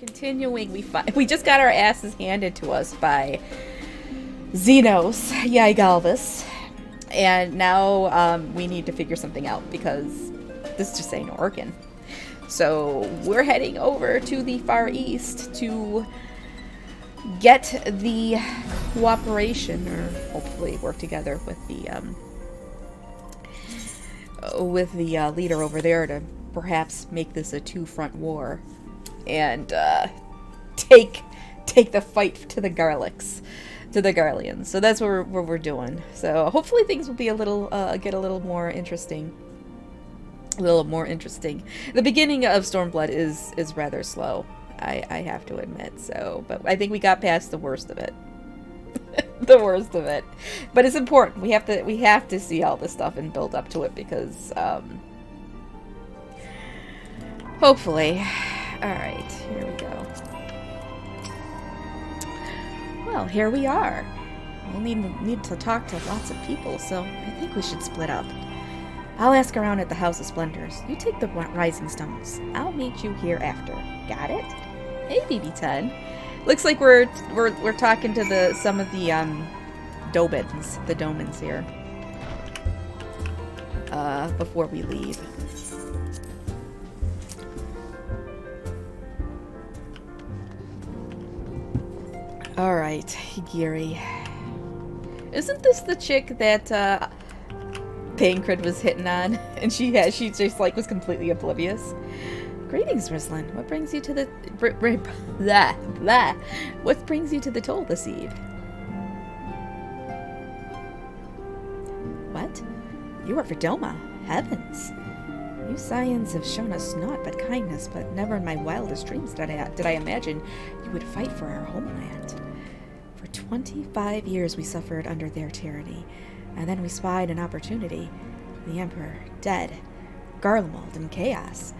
Continuing, we just got our asses handed to us by Xenos, Galvis, and now we need to figure something out because this just ain't working. So we're heading over to the Far East to get the cooperation, or hopefully work together with the leader over there to perhaps make this a two-front war and take the fight to the Garlics, to the Garleans. So that's what we're doing. So hopefully things will be a little get a little more interesting. The beginning of Stormblood is rather slow, I have to admit. So, but I think we got past the worst of it. The worst of it. But it's important. We have to see all this stuff and build up to it because hopefully. Alright, here we go. Well, here we are. We'll need to talk to lots of people, so I think we should split up. I'll ask around at the House of Splendors. You take the Rising Stones. I'll meet you here after. Got it? Hey, BB10. Looks like we're talking to some of the Domans here. Before we leave. Alright, Higiri. Isn't this the chick that Pancred was hitting on? And she just like was completely oblivious. Greetings, Rislin. What brings you to the What brings you to the toll this eve? What? You are for Doma. Heavens. You Scions have shown us naught but kindness, but never in my wildest dreams did I imagine you would fight for our homeland. For 25 years we suffered under their tyranny, and then we spied an opportunity. The Emperor, dead. Garlemald in chaos.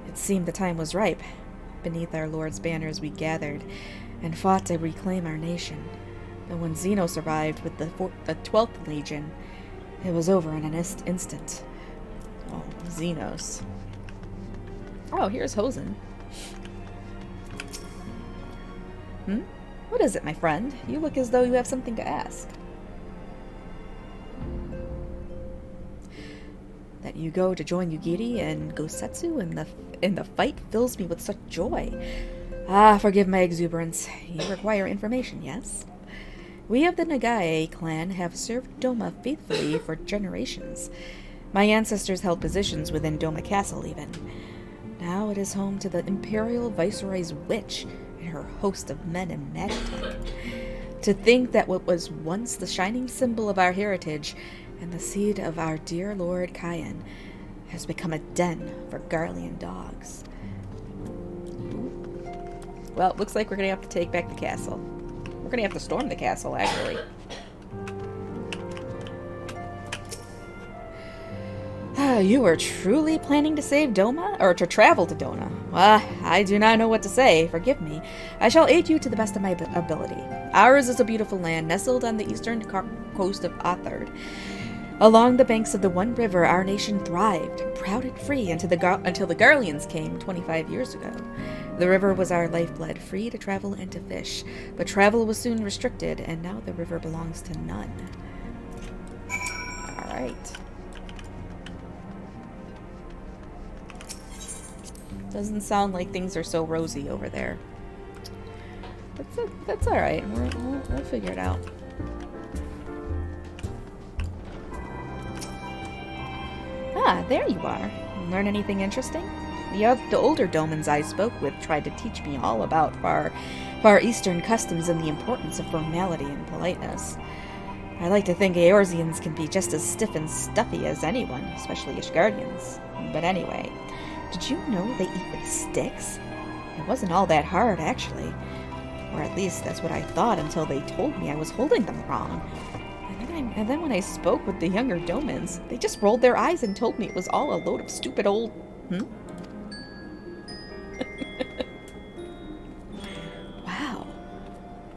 It seemed the time was ripe. Beneath our Lord's banners we gathered, and fought to reclaim our nation. But when Xenos arrived with the 12th Legion, it was over in an instant. Oh, Xenos. Oh, here's Hosen. What is it, my friend? You look as though you have something to ask. That you go to join Yugiri and Gosetsu in the fight fills me with such joy. Ah, forgive my exuberance. You require information, yes? We of the Nagai clan have served Doma faithfully for generations. My ancestors held positions within Doma Castle, even. Now it is home to the Imperial Viceroy's witch and her host of men and magic. To think that what was once the shining symbol of our heritage and the seed of our dear Lord Kyan has become a den for Garlean dogs. Well, it looks like we're going to have to take back the castle. We're going to have to storm the castle, actually. You are truly planning to save Doma? Or to travel to Doma? I do not know what to say. Forgive me. I shall aid you to the best of my ability. Ours is a beautiful land nestled on the eastern coast of Othard. Along the banks of the One River, our nation thrived, proud and free until the Garleans came 25 years ago. The river was our lifeblood, free to travel and to fish. But travel was soon restricted, and now the river belongs to none. Alright. Doesn't sound like things are so rosy over there. That's alright. We'll figure it out. Ah, there you are. Learn anything interesting? The older Domans I spoke with tried to teach me all about far eastern customs and the importance of formality and politeness. I like to think Eorzeans can be just as stiff and stuffy as anyone, especially Ishgardians. But anyway, did you know they eat with sticks? It wasn't all that hard, actually. Or at least that's what I thought until they told me I was holding them wrong. And then when I spoke with the younger Domans, they just rolled their eyes and told me it was all a load of stupid old... Wow.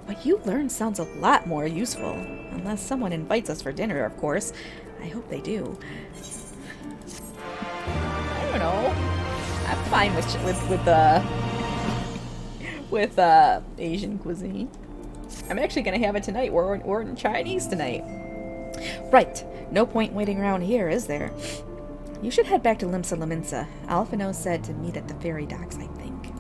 What you learned sounds a lot more useful. Unless someone invites us for dinner, of course. I hope they do. I don't know. I'm fine with with Asian cuisine. I'm actually gonna have it tonight. We're in Chinese tonight. Right. No point waiting around here, is there? You should head back to Limsa Laminsa. Alphino said to meet at the ferry docks, I think.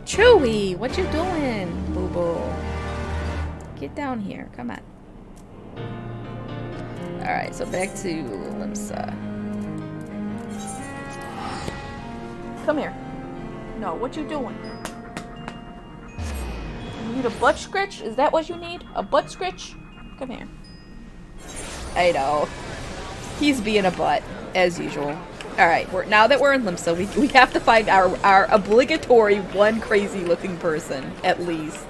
Chewie, what you doing, boo-boo? Get down here. Come on. Alright, so back to Limsa. Come here. No, what you doing? You need a butt scratch? Is that what you need? A butt scratch? Come here. I know. He's being a butt, as usual. Alright, now that we're in Limsa, we have to find our obligatory one crazy-looking person, at least.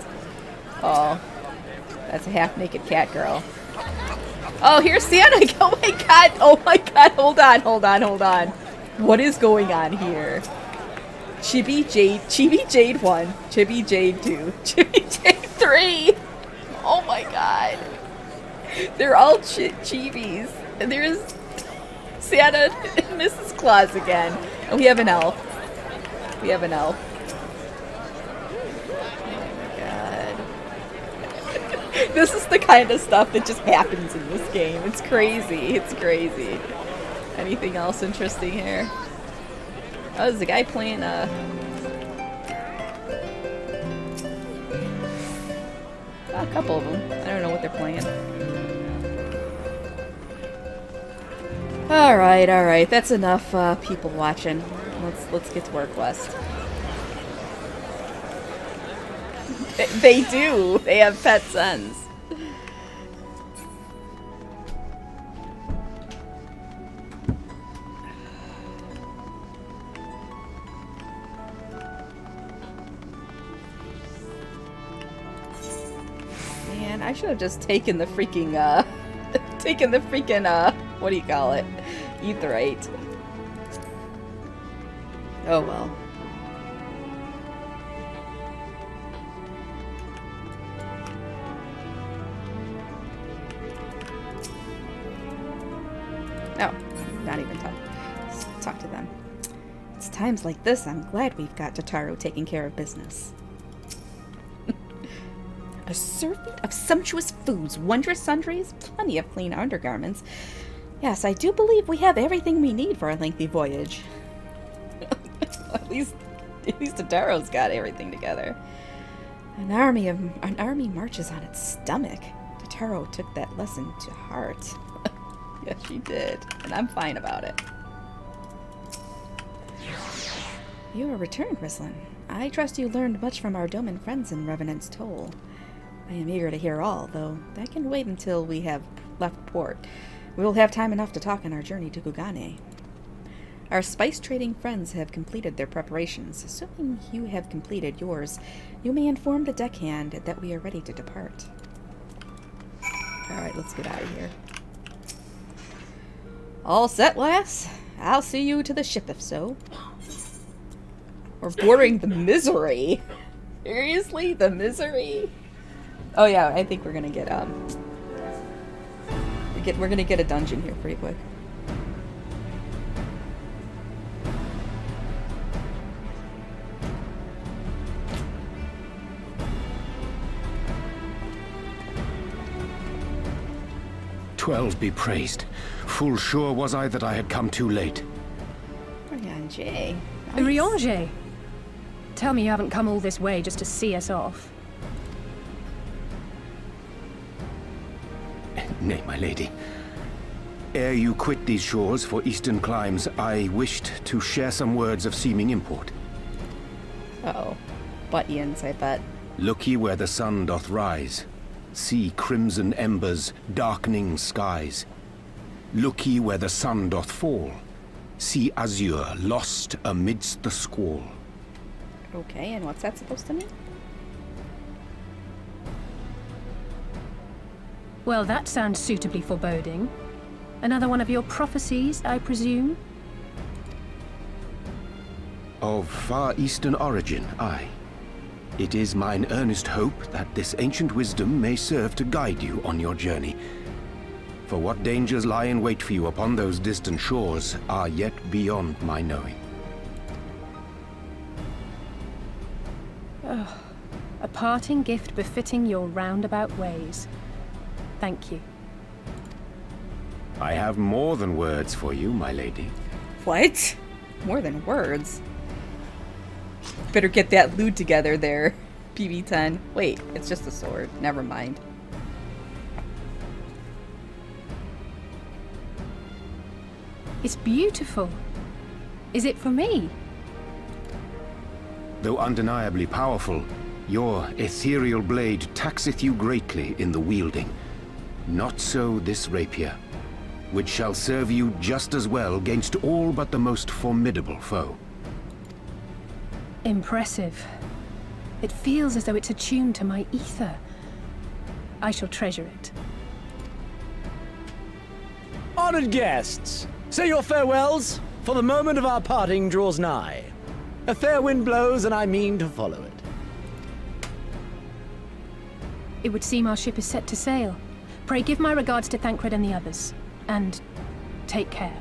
Oh. That's a half-naked cat girl. Oh, here's Santa! Oh my god! Oh my god! Hold on. What is going on here? Chibi Jade 1, Chibi Jade 2, Chibi Jade 3! Oh my god. They're all chibis. And there's Santa and Mrs. Claus again. And we have an elf. Oh my god. This is the kind of stuff that just happens in this game. It's crazy. Anything else interesting here? Oh, there's a guy playing a couple of them. I don't know what they're playing. Alright. That's enough people watching. Let's get to work, West. They do. They have pet sons. Man, I should have just taken the freaking what do you call it? Etherite. Oh well. Oh, not even talk. Let's talk to them. It's times like this I'm glad we've got Totaro taking care of business. A servant of sumptuous foods, wondrous sundries, plenty of clean undergarments. Yes, I do believe we have everything we need for a lengthy voyage. at least Totaro's got everything together. An army marches on its stomach. Totaro took that lesson to heart. Yes, she did, and I'm fine about it. You are returned, Rislin. I trust you learned much from our Doman friends in Revenant's Toll. I am eager to hear all, though that can wait until we have left port. We will have time enough to talk on our journey to Kugane. Our spice-trading friends have completed their preparations. Assuming you have completed yours, you may inform the deckhand that we are ready to depart. Alright, let's get out of here. All set, lass? I'll see you to the ship if so. We're boarding the Misery. Seriously? The Misery? Oh yeah, I think we're gonna get we're gonna get a dungeon here pretty quick. "12 be praised. Full sure was I that I had come too late." Urianger. Nice. Urianger? Tell me you haven't come all this way just to see us off. Nay, my lady. Ere you quit these shores for eastern climes, I wished to share some words of seeming import. Uh-oh. Butt-yins, I bet. Look ye where the sun doth rise. See crimson embers, darkening skies. Look ye where the sun doth fall. See azure lost amidst the squall. Okay, and what's that supposed to mean? Well, that sounds suitably foreboding. Another one of your prophecies, I presume? Of far eastern origin, aye. It is mine earnest hope that this ancient wisdom may serve to guide you on your journey. For what dangers lie in wait for you upon those distant shores are yet beyond my knowing. A parting gift befitting your roundabout ways. Thank you. I have more than words for you, my lady. What? More than words? Better get that loot together there, PB-10. Wait, it's just a sword. Never mind. It's beautiful. Is it for me? Though undeniably powerful, your ethereal blade taxeth you greatly in the wielding. Not so this rapier, which shall serve you just as well against all but the most formidable foe. Impressive. It feels as though it's attuned to my ether. I shall treasure it. Honored guests, say your farewells, for the moment of our parting draws nigh. A fair wind blows, and I mean to follow it. It would seem our ship is set to sail. Pray give my regards to Thancred and the others. And take care.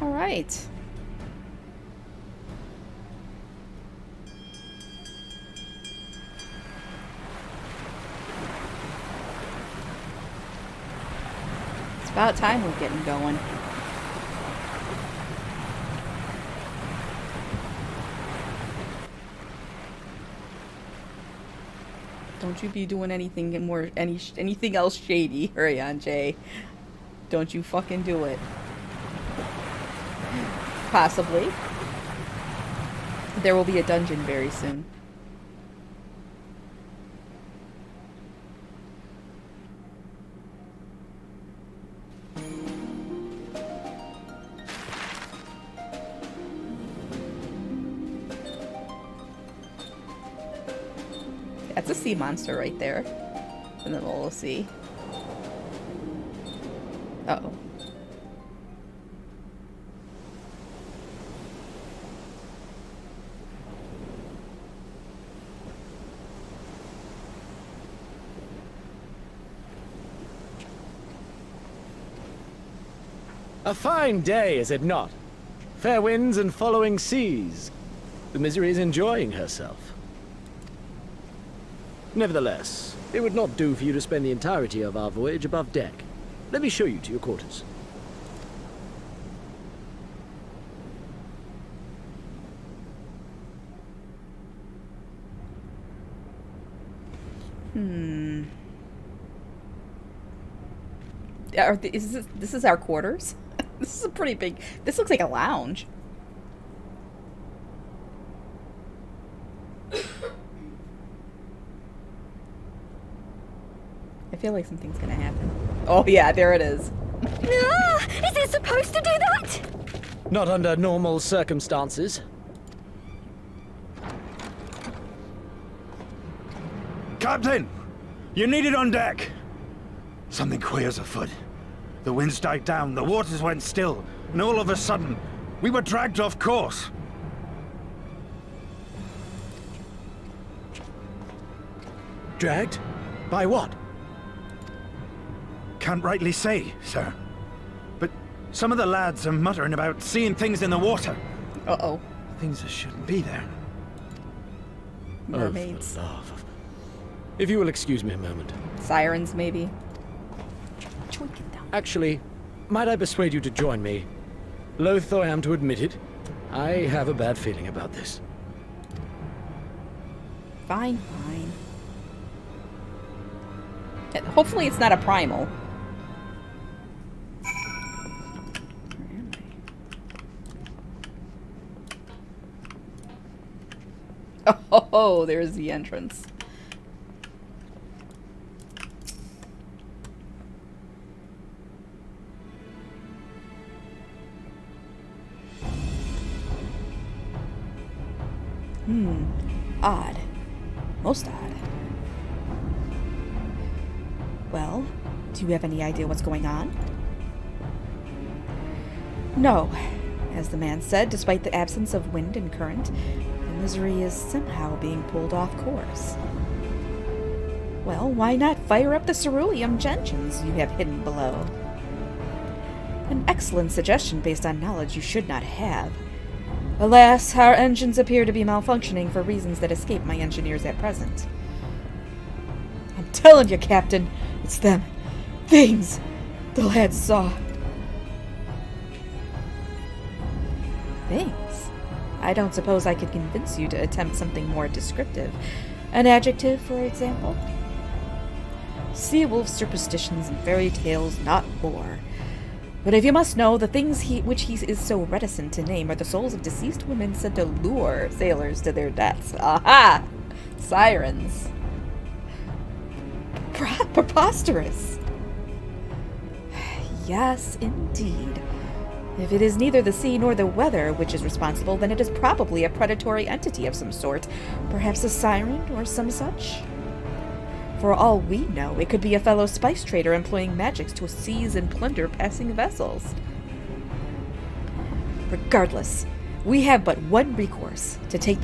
All right. It's about time we're getting going. Don't you be doing anything anything else shady, Hurry Jay. Don't you fucking do it. Possibly. There will be a dungeon very soon. That's a sea monster right there. In the middle of the sea. Uh-oh. A fine day, is it not? Fair winds and following seas. The Misery is enjoying herself. Nevertheless, it would not do for you to spend the entirety of our voyage above deck. Let me show you to your quarters. This is our quarters? This is a pretty big... This looks like a lounge. I feel like something's gonna happen. Oh yeah, there it is. Is it supposed to do that? Not under normal circumstances. Captain! You're needed on deck! Something queer's afoot. The winds died down, the waters went still, and all of a sudden, we were dragged off course. Dragged? By what? Can't rightly say, sir. But some of the lads are muttering about seeing things in the water. Uh-oh. Things that shouldn't be there. Mermaids. Oh, for love of... If you will excuse me a moment. Sirens, maybe. Actually, might I persuade you to join me? Loath though I am to admit it, I have a bad feeling about this. Fine, fine. Hopefully it's not a primal. Oh, there's the entrance. Odd. Most odd. Well, do you have any idea what's going on? No. As the man said, despite the absence of wind and current, the Misery is somehow being pulled off course. Well, why not fire up the ceruleum engines you have hidden below? An excellent suggestion based on knowledge you should not have. Alas, our engines appear to be malfunctioning for reasons that escape my engineers at present. I'm telling you, Captain, it's them. Things the lads saw. Things? I don't suppose I could convince you to attempt something more descriptive. An adjective, for example? Sea-wolf superstitions and fairy tales, not more. But if you must know, the things which he is so reticent to name are the souls of deceased women said to lure sailors to their deaths. Aha! Sirens. Preposterous. Yes, indeed. If it is neither the sea nor the weather which is responsible, then it is probably a predatory entity of some sort. Perhaps a siren or some such? For all we know, it could be a fellow spice trader employing magics to seize and plunder passing vessels. Regardless, we have but one recourse: to let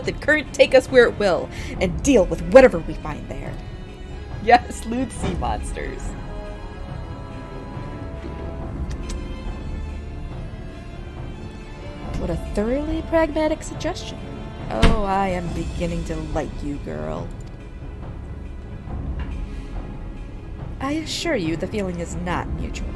the current take us where it will, and deal with whatever we find there. Yes, lewd sea monsters. What a thoroughly pragmatic suggestion. Oh, I am beginning to like you, girl. I assure you the feeling is not mutual.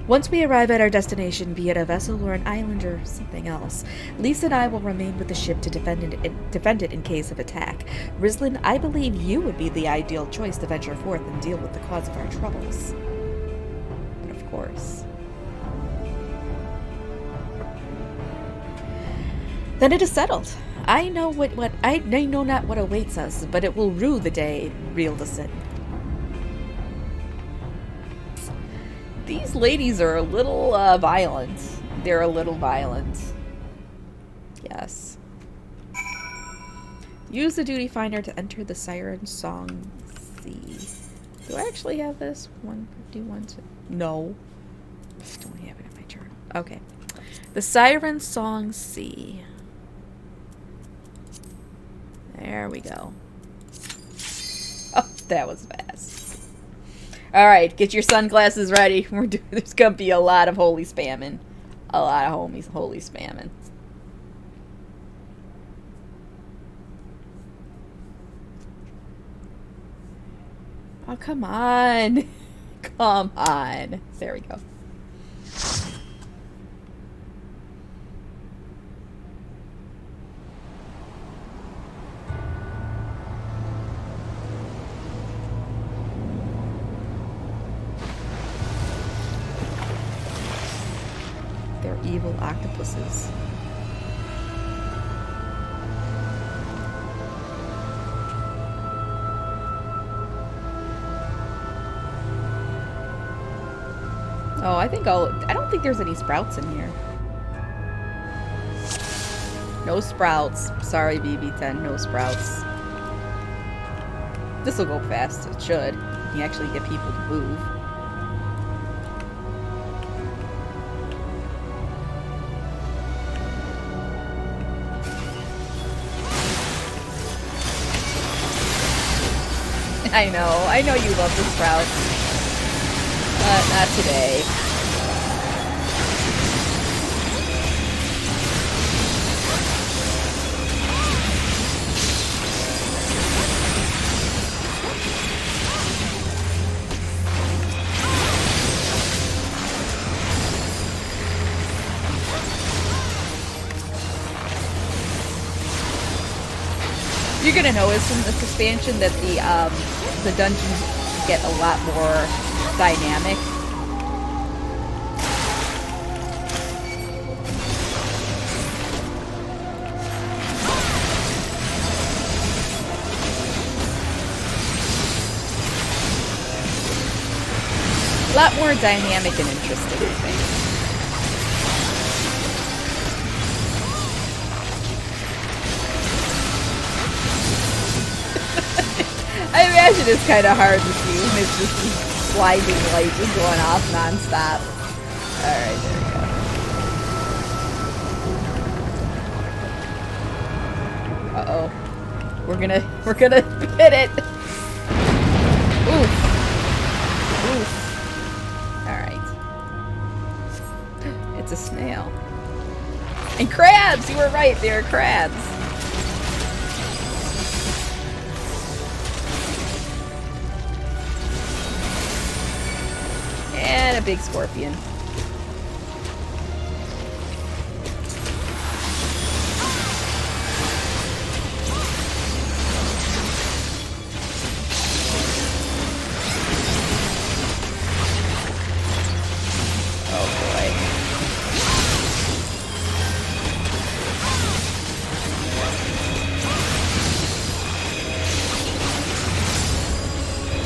Once we arrive at our destination, be it a vessel or an island or something else, Lisa and I will remain with the ship to defend it in case of attack. Rislin, I believe you would be the ideal choice to venture forth and deal with the cause of our troubles. But of course. Then it is settled. I know I know not what awaits us, but it will rue the day reeled us in. These ladies are a little violent. They're a little violent. Yes. Use the duty finder to enter the Siren Song C. Do I actually have this? 151. No. I don't have it in my journal. Okay. The Siren Song C. There we go. Oh, that was fast. Alright, get your sunglasses ready. There's gonna be a lot of holy spamming. A lot of holy spamming. Oh, come on. Come on. There we go. They're evil octopuses. Oh, I don't think there's any sprouts in here. No sprouts. Sorry, BB10, no sprouts. This will go fast. It should. You actually get people to move. I know you love the sprouts. But not today. You're gonna notice in this expansion that the dungeons get a lot more dynamic. A lot more dynamic and interesting, I think. I imagine it's kind of hard to see when it's just this blinding light just going off non-stop. Alright, there we go. Uh-oh. We're gonna hit it. Oof. Oof. Alright. It's a snail. And crabs! You were right, there are crabs. And a big scorpion.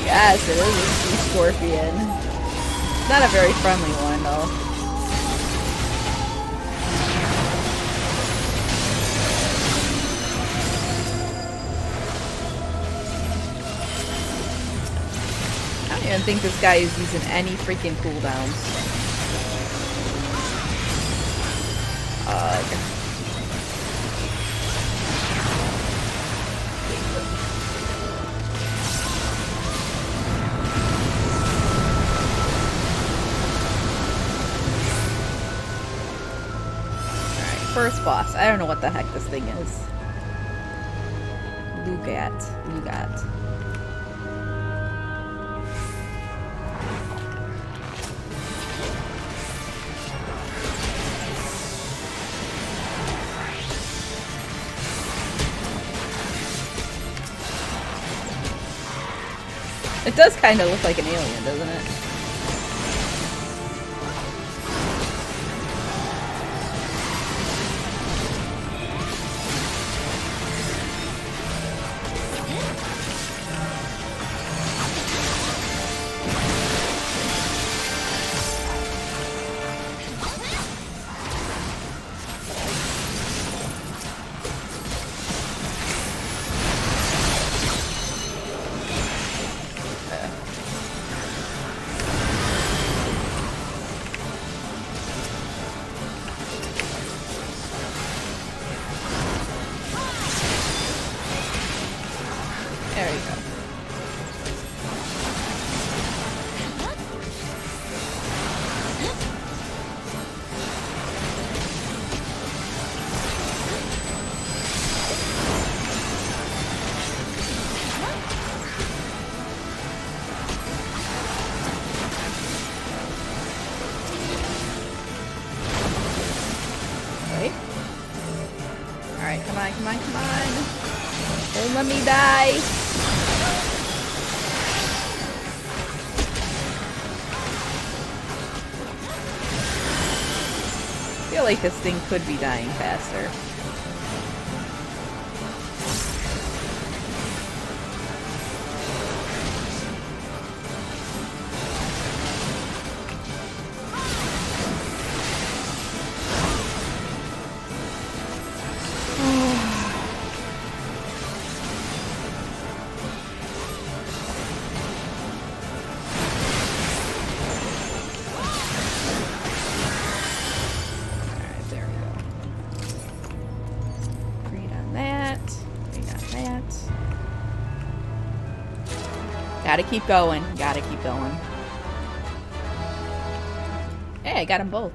Yes, it is a sea scorpion. Not a very friendly one, though. I don't even think this guy is using any freaking cooldowns. Ugh. First boss. I don't know what the heck this thing is. Lugat. It does kind of look like an alien, doesn't it? There we go. Right? Alright, come on, come on, come on. Don't let me die. I feel like this thing could be dying faster. Gotta keep going. Gotta keep going. Hey, I got them both.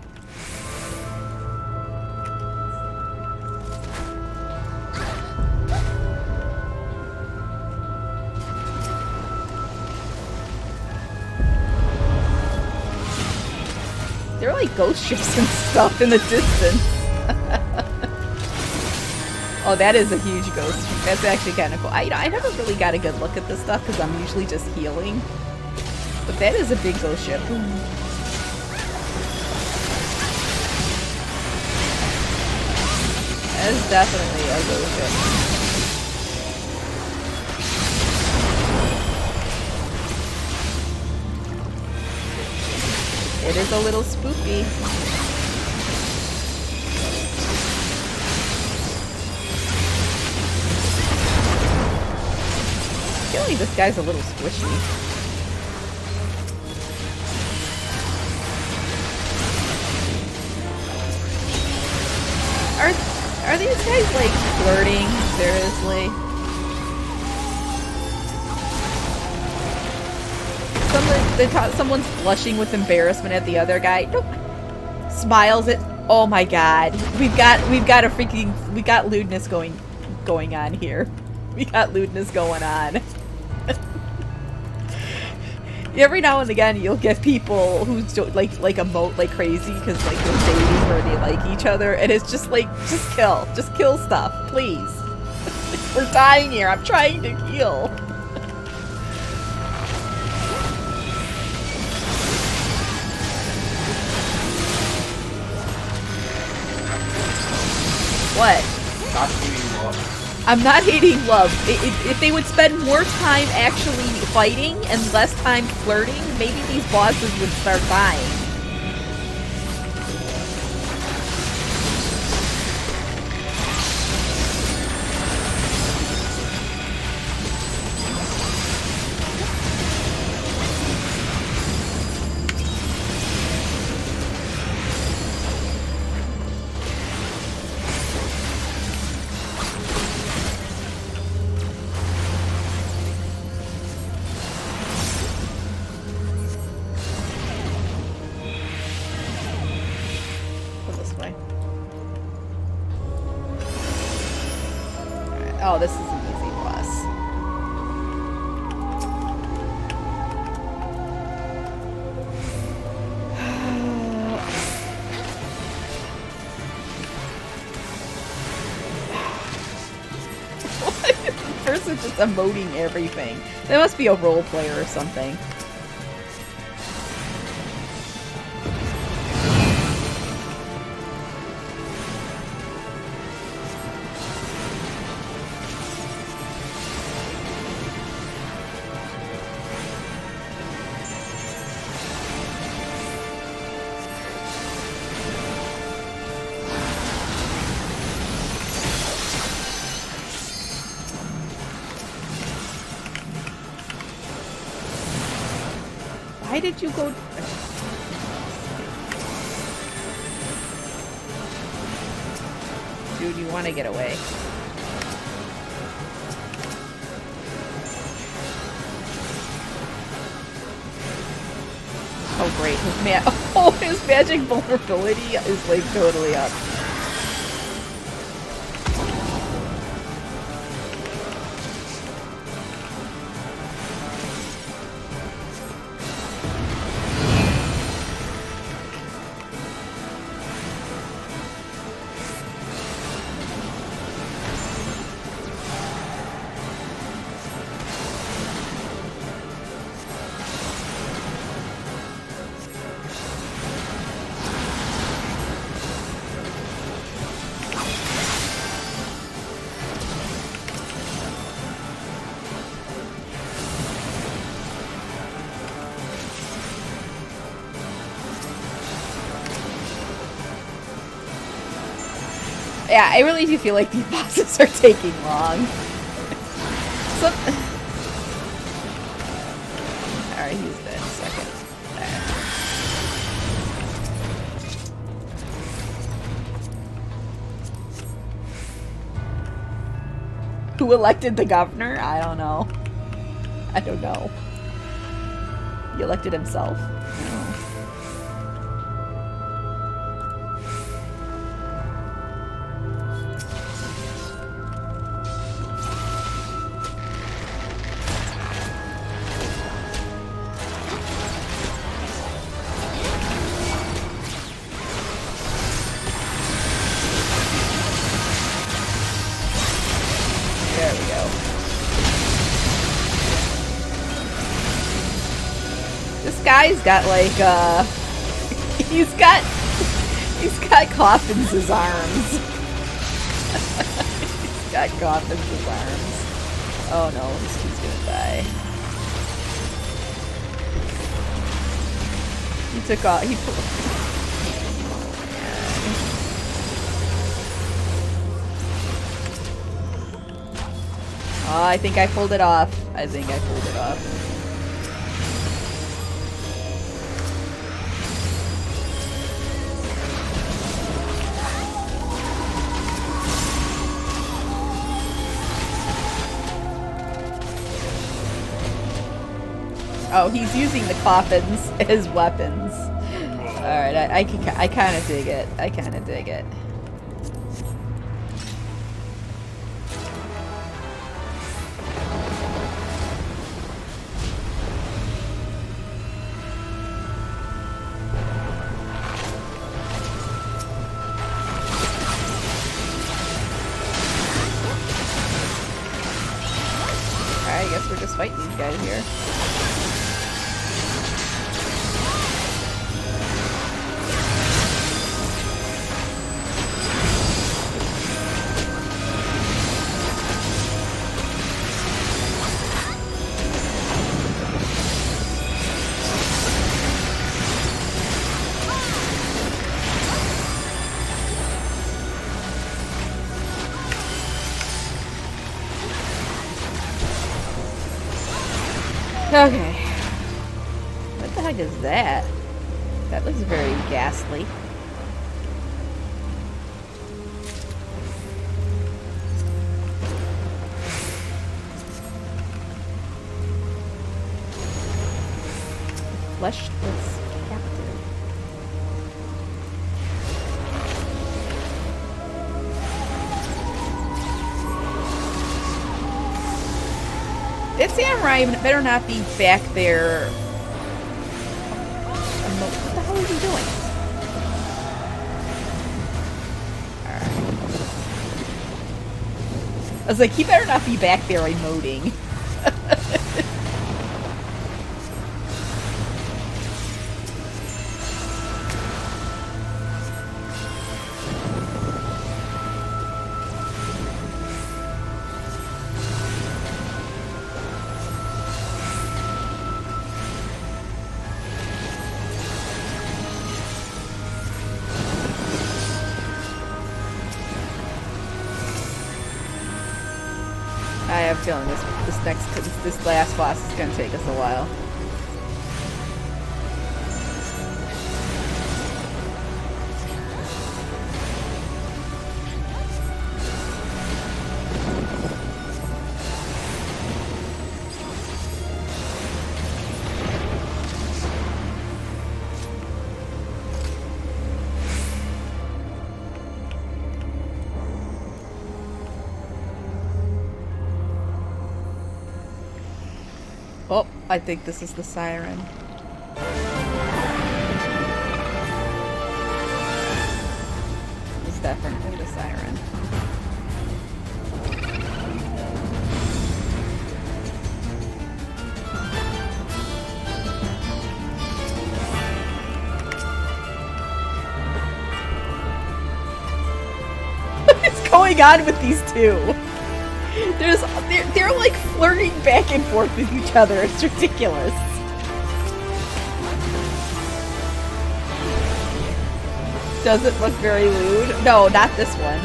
There are like ghost ships and stuff in the distance. Oh, that is a huge ghost ship. That's actually kind of cool. I never really got a good look at this stuff because I'm usually just healing. But that is a big ghost ship. That is definitely a ghost ship. It is a little spooky. I feel like this guy's a little squishy. Are these guys like flirting? Seriously? someone's blushing with embarrassment at the other guy. Nope. Smiles at. Oh my god, we've got lewdness going on here. We got lewdness going on. Every now and again, you'll get people who like emote like crazy because like they're dating or they like each other, and it's just like just kill stuff, please. We're dying here. I'm trying to heal. What? I'm not hating love. If they would spend more time actually fighting and less time flirting, maybe these bosses would start dying. Oh, this is an easy boss. The person's just emoting everything. They must be a role player or something. Why did you go? Dude, you want to get away. Oh great, his magic vulnerability is like totally up. Yeah, I really do feel like these bosses are taking long. Alright, he's dead in a second. There. Who elected the governor? I don't know. I don't know. He elected himself? There we go. This guy's got like he's got coffins as arms. He's got coffins as arms. Oh no, this dude's gonna die. He took off. Oh, I think I pulled it off. I think I pulled it off. Oh, he's using the coffins as weapons. Alright, I kind of dig it. I kind of dig it. I guess we're just fighting these guys here. Okay. What the heck is that? That looks very ghastly. Fleshless captive. That samurai better not be back there. What the hell is he doing? Alright. I was like, he better not be back there emoting. I have a feeling this last boss is gonna take us a while. Oh, I think this is the siren. It's definitely the siren. What is going on with these two? They're like flirting back and forth with each other. It's ridiculous. Does it look very lewd? No, not this one.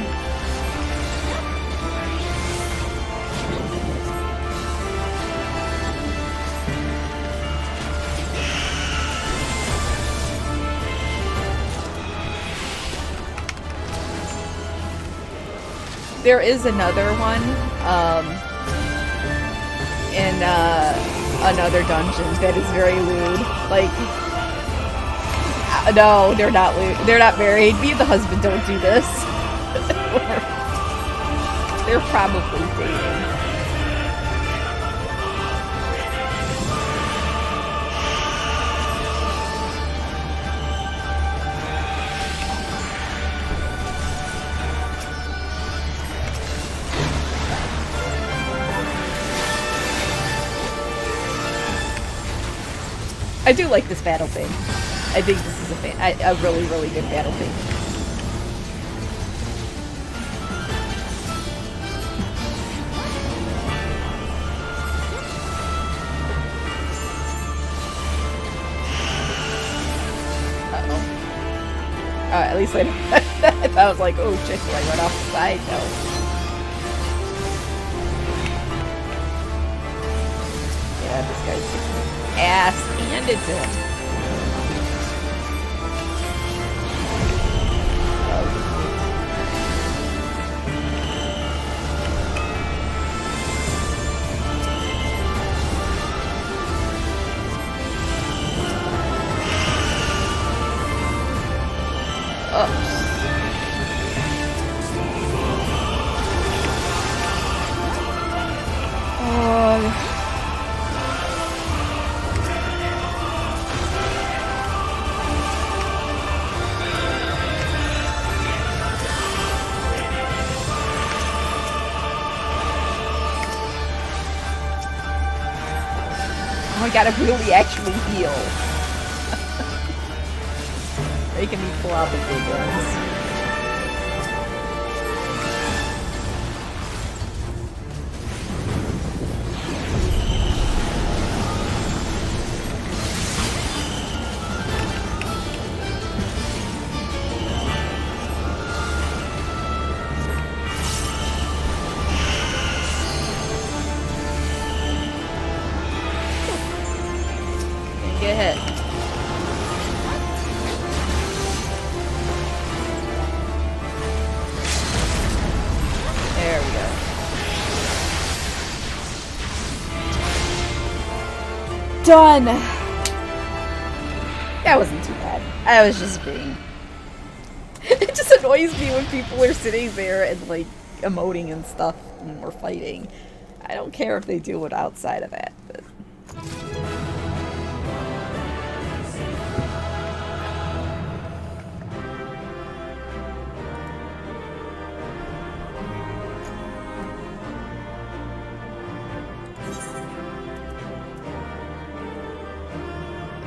There is another one, in another dungeon that is very lewd. Like, no, they're not lewd. They're not married. Me and the husband don't do this. They're probably dating. I do like this battle thing. I think this is a really, really good battle thing. Uh-oh. At least I was like, oh shit, do I run off the side? No. Yeah, this guy's ass handed to him. my god, I really actually heal. Making me pull out the big ones. Get hit. There we go. Done! That wasn't too bad. I was just being... It just annoys me when people are sitting there and, like, emoting and stuff and we're fighting. I don't care if they do it outside of that, but...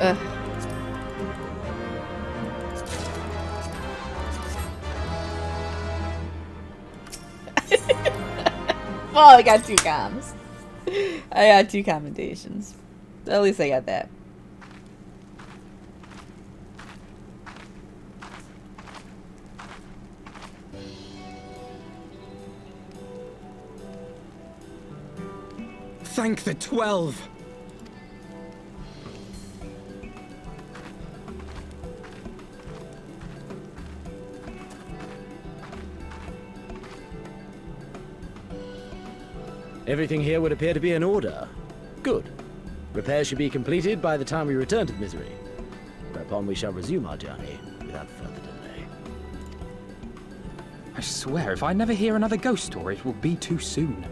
Ugh. Well, I got 2 comms. I got 2 commendations. At least I got that. Thank the 12. Everything here would appear to be in order. Good. Repairs should be completed by the time we return to the Misery, whereupon we shall resume our journey without further delay. I swear, if I never hear another ghost story, it will be too soon.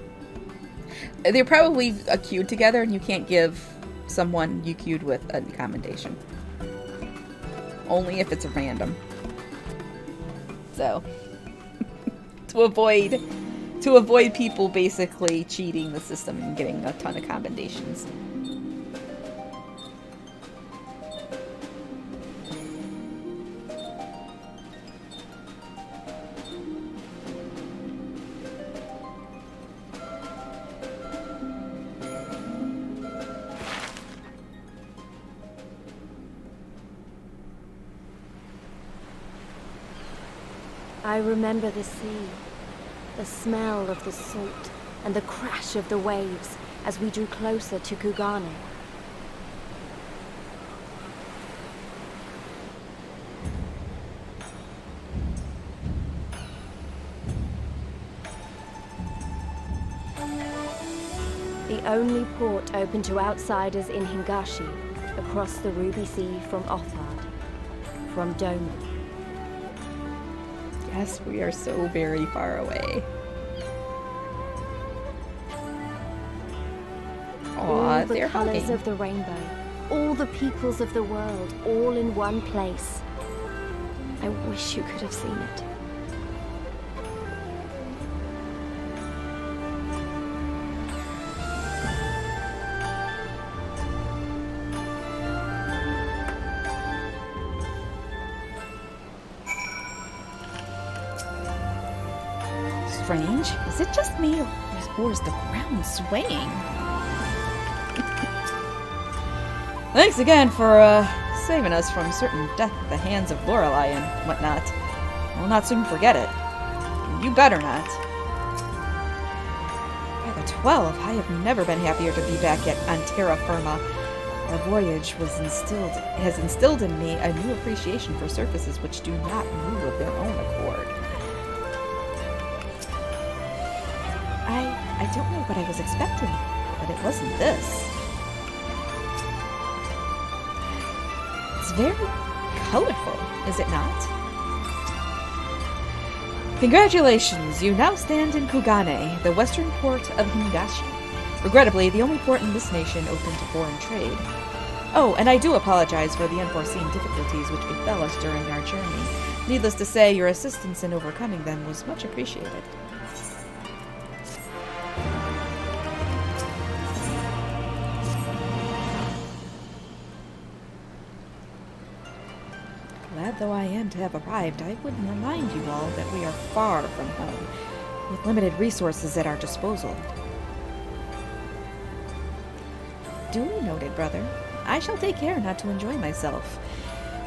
They're probably queued together and you can't give someone you queued with a commendation. Only if it's random. So, to avoid people basically cheating the system and getting a ton of commendations. I remember the sea, the smell of the salt, and the crash of the waves as we drew closer to Kugane. The only port open to outsiders in Hingashi, across the Ruby Sea from Othard, from Doma. Yes, we are so very far away. All the they're colors hugging. of the rainbow, all the peoples of the world, all in one place. I wish you could have seen it. Strange. Is it just me, or is the ground swaying? Thanks again for saving us from certain death at the hands of Lorelei and whatnot. We'll not soon forget it. You better not. By the 12, I have never been happier to be back on terra firma. Our voyage has instilled in me a new appreciation for surfaces which do not move of their own accord. I don't know what I was expecting, but it wasn't this. It's very colorful, is it not? Congratulations, you now stand in Kugane, the western port of Hingashi. Regrettably, the only port in this nation open to foreign trade. Oh, and I do apologize for the unforeseen difficulties which befell us during our journey. Needless to say, your assistance in overcoming them was much appreciated. though I am to have arrived, I would remind you all that we are far from home, with limited resources at our disposal. Duly noted, brother. I shall take care not to enjoy myself.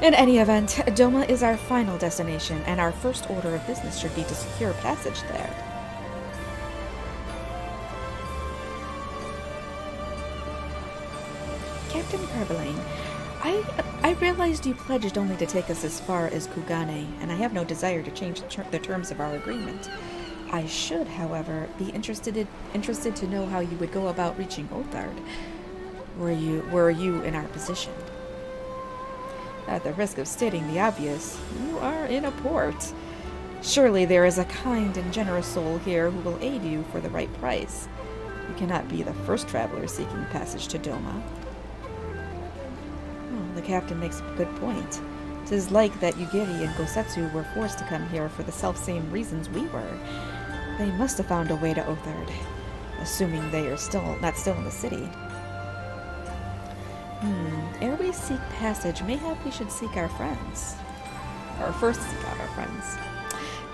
In any event, Doma is our final destination, and our first order of business should be to secure passage there. Captain Carvalane, I realized you pledged only to take us as far as Kugane, and I have no desire to change the terms of our agreement. I should, however, be interested to know how you would go about reaching Othard, were you in our position. At the risk of stating the obvious, you are in a port. Surely there is a kind and generous soul here who will aid you for the right price. You cannot be the first traveler seeking passage to Doma. The captain makes a good point. 'Tis like that Yugiri and Gosetsu were forced to come here for the self-same reasons we were. They must have found a way to Othard, assuming they are not still in the city. Ere we seek passage, mayhap we should seek our friends. Or first seek out our friends.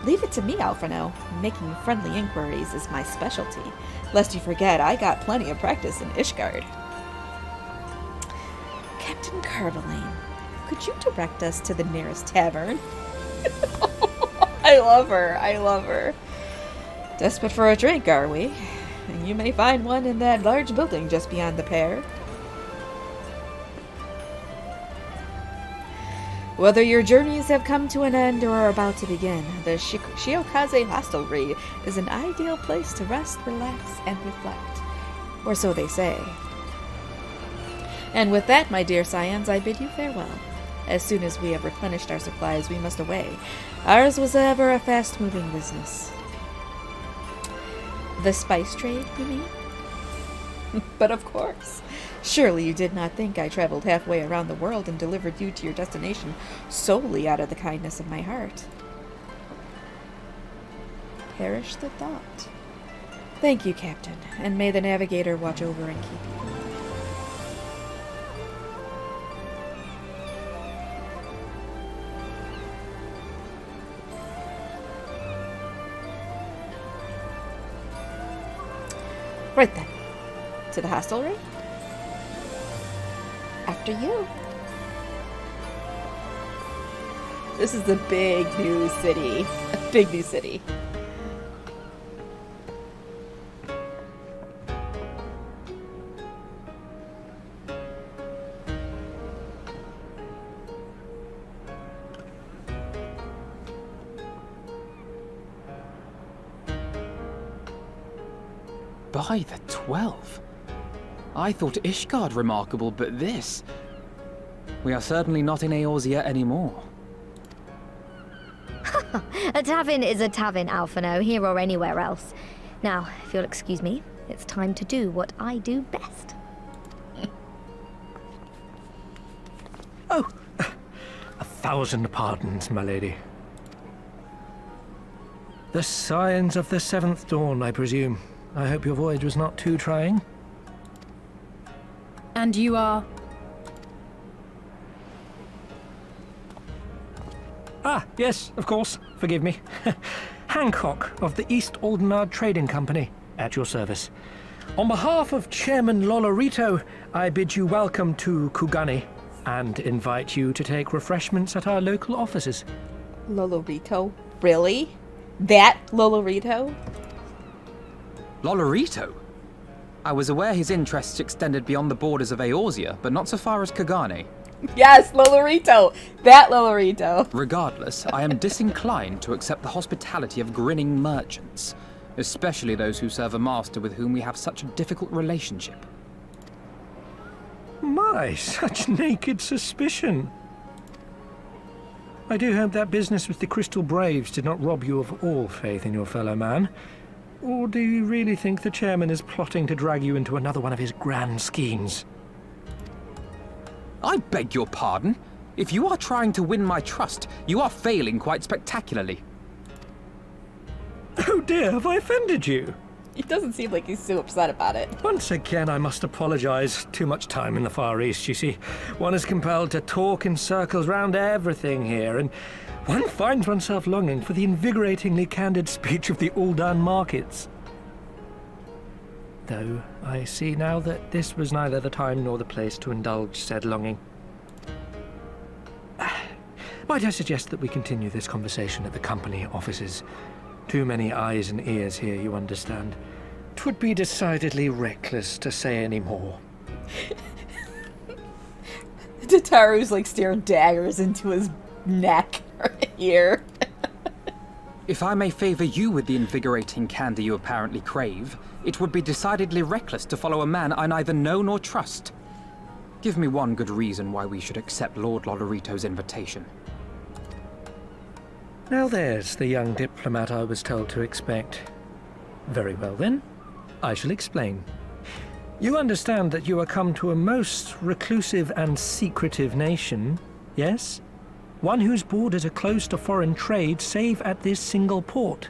Leave it to me, Alphino. Making friendly inquiries is my specialty. Lest you forget, I got plenty of practice in Ishgard. Captain Carvalane, could you direct us to the nearest tavern? I love her. Desperate for a drink, are we? You may find one in that large building just beyond the pair. Whether your journeys have come to an end or are about to begin, the Shiokaze Hostelry is an ideal place to rest, relax, and reflect. Or so they say. And with that, my dear scions, I bid you farewell. As soon as we have replenished our supplies, we must away. Ours was ever a fast-moving business. The spice trade, you mean? But of course. Surely you did not think I traveled halfway around the world and delivered you to your destination solely out of the kindness of my heart. Perish the thought. Thank you, Captain, and may the Navigator watch over and keep you. Right then. To the hostelry? After you. This is the big new city. A big new city. By the 12. I thought Ishgard remarkable, but this... We are certainly not in Eorzea anymore. A tavern is a tavern, Alphino, here or anywhere else. Now, if you'll excuse me, it's time to do what I do best. Oh, 1,000 pardons, my lady. The Scions of the Seventh Dawn, I presume. I hope your voyage was not too trying. And you are? Ah, yes, of course. Forgive me. Hancock of the East Aldenard Trading Company, at your service. On behalf of Chairman Lolorito, I bid you welcome to Kugane and invite you to take refreshments at our local offices. Lolorito? Really? That Lolorito? Lolorito? I was aware his interests extended beyond the borders of Eorzea, but not so far as Kugane. Yes, Lolorito! That Lolorito! Regardless, I am disinclined to accept the hospitality of grinning merchants, especially those who serve a master with whom we have such a difficult relationship. My, such naked suspicion. I do hope that business with the Crystal Braves did not rob you of all faith in your fellow man. Or do you really think the chairman is plotting to drag you into another one of his grand schemes? I beg your pardon? If you are trying to win my trust, you are failing quite spectacularly. Oh dear, have I offended you? He doesn't seem like he's so upset about it. Once again, I must apologize. Too much time in the Far East, you see. One is compelled to talk in circles round everything here, and one finds oneself longing for the invigoratingly candid speech of the Uldan markets. Though I see now that this was neither the time nor the place to indulge said longing. Might I suggest that we continue this conversation at the company offices? Too many eyes and ears here, you understand. 'Twould be decidedly reckless to say any more. Tataru's like staring daggers into his neck right here. If I may favor you with the invigorating candy you apparently crave, it would be decidedly reckless to follow a man I neither know nor trust. Give me one good reason why we should accept Lord Lolorito's invitation. Now there's the young diplomat I was told to expect. Very well then, I shall explain. You understand that you are come to a most reclusive and secretive nation, yes? One whose borders are closed to foreign trade save at this single port.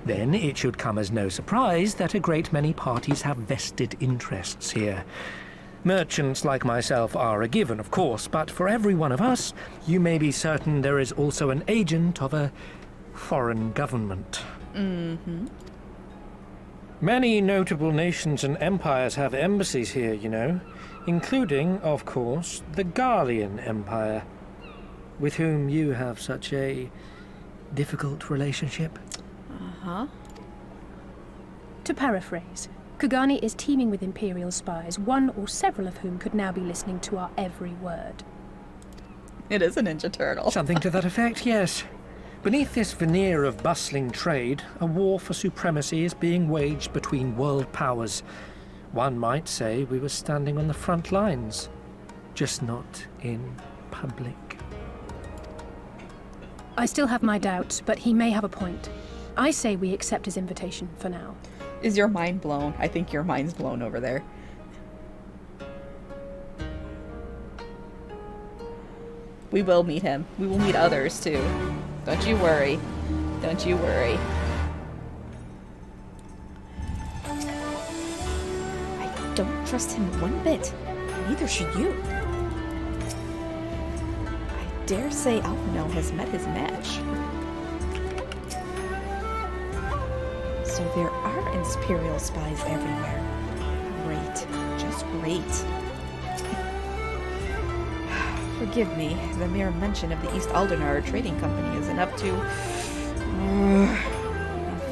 Then it should come as no surprise that a great many parties have vested interests here. Merchants like myself are a given, of course, but for every one of us, you may be certain there is also an agent of a foreign government. Mm-hmm. Many notable nations and empires have embassies here, you know, including, of course, the Garlean Empire, with whom you have such a difficult relationship. Uh-huh. To paraphrase, Kugani is teeming with Imperial spies, one or several of whom could now be listening to our every word. It is a Ninja Turtle. Something to that effect, yes. Beneath this veneer of bustling trade, a war for supremacy is being waged between world powers. One might say we were standing on the front lines, just not in public. I still have my doubts, but he may have a point. I say we accept his invitation for now. Is your mind blown? I think your mind's blown over there. We will meet him. We will meet others too. Don't you worry. Don't you worry. I don't trust him one bit. Neither should you. I dare say Alphino has met his match. So there are Imperial spies everywhere. Great. Just great. Forgive me, the mere mention of the East Aldernar Trading Company is enough to...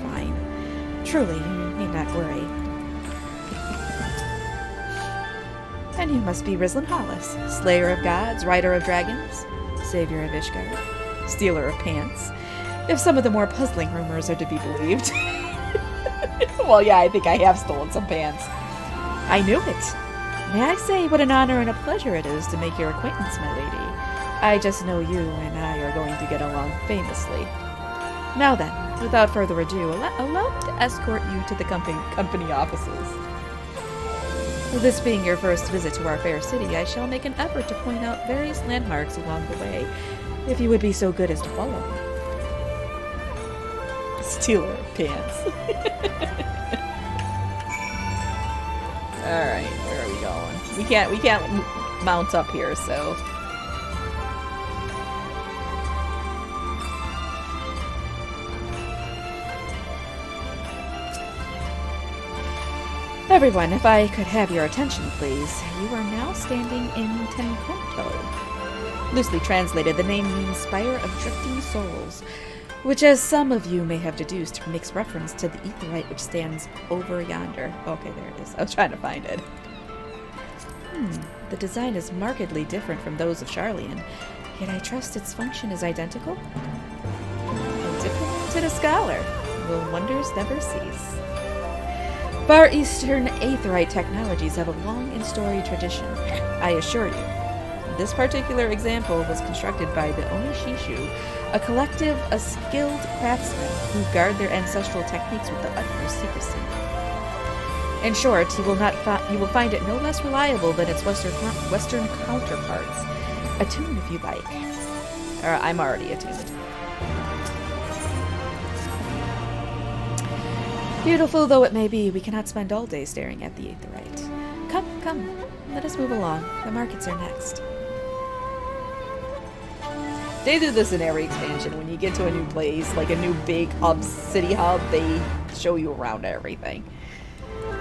Fine. Truly, you need not worry. And you must be Rislin Hollis, Slayer of Gods, Rider of Dragons, Savior of Ishgard, Stealer of Pants, if some of the more puzzling rumors are to be believed. Well, yeah, I think I have stolen some pants. I knew it. May I say what an honor and a pleasure it is to make your acquaintance, my lady. I just know you and I are going to get along famously. Now then, without further ado, allow me to escort you to the company offices. This being your first visit to our fair city, I shall make an effort to point out various landmarks along the way, if you would be so good as to follow me. Stealer of pants. Alright, where are we going? We can't mount up here, so... Everyone, if I could have your attention, please. You are now standing in Tenkonto. Loosely translated, the name means Spire of Drifting Souls, which, as some of you may have deduced, makes reference to the aetheryte which stands over yonder. Okay, there it is. I was trying to find it. The design is markedly different from those of Sharlayan, yet I trust its function is identical. A diplomat and a scholar. Will wonders never cease. Far Eastern aetheryte technologies have a long and storied tradition, I assure you. This particular example was constructed by the Onishishu, a collective of skilled craftsmen who guard their ancestral techniques with the utmost secrecy. In short, you will find it no less reliable than its Western counterparts. Attune if you like. I'm already attuned. Beautiful though it may be, we cannot spend all day staring at the aetheryte. Come, come, let us move along. The markets are next. They do this in every expansion. When you get to a new place, like a new big hub, city hub, they show you around everything.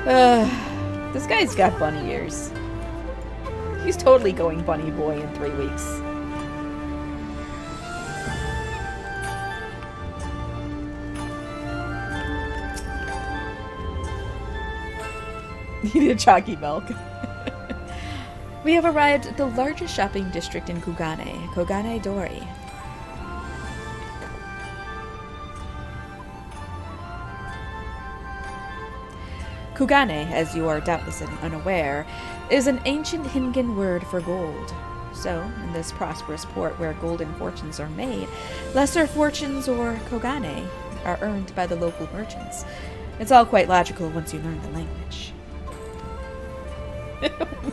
This guy's got bunny ears. He's totally going bunny boy in 3 weeks. Needed chalky milk. We have arrived at the largest shopping district in Kugane, Kogane Dori. Kugane, as you are doubtless unaware, is an ancient Hingan word for gold. So, in this prosperous port where golden fortunes are made, lesser fortunes, or kogane, are earned by the local merchants. It's all quite logical once you learn the language.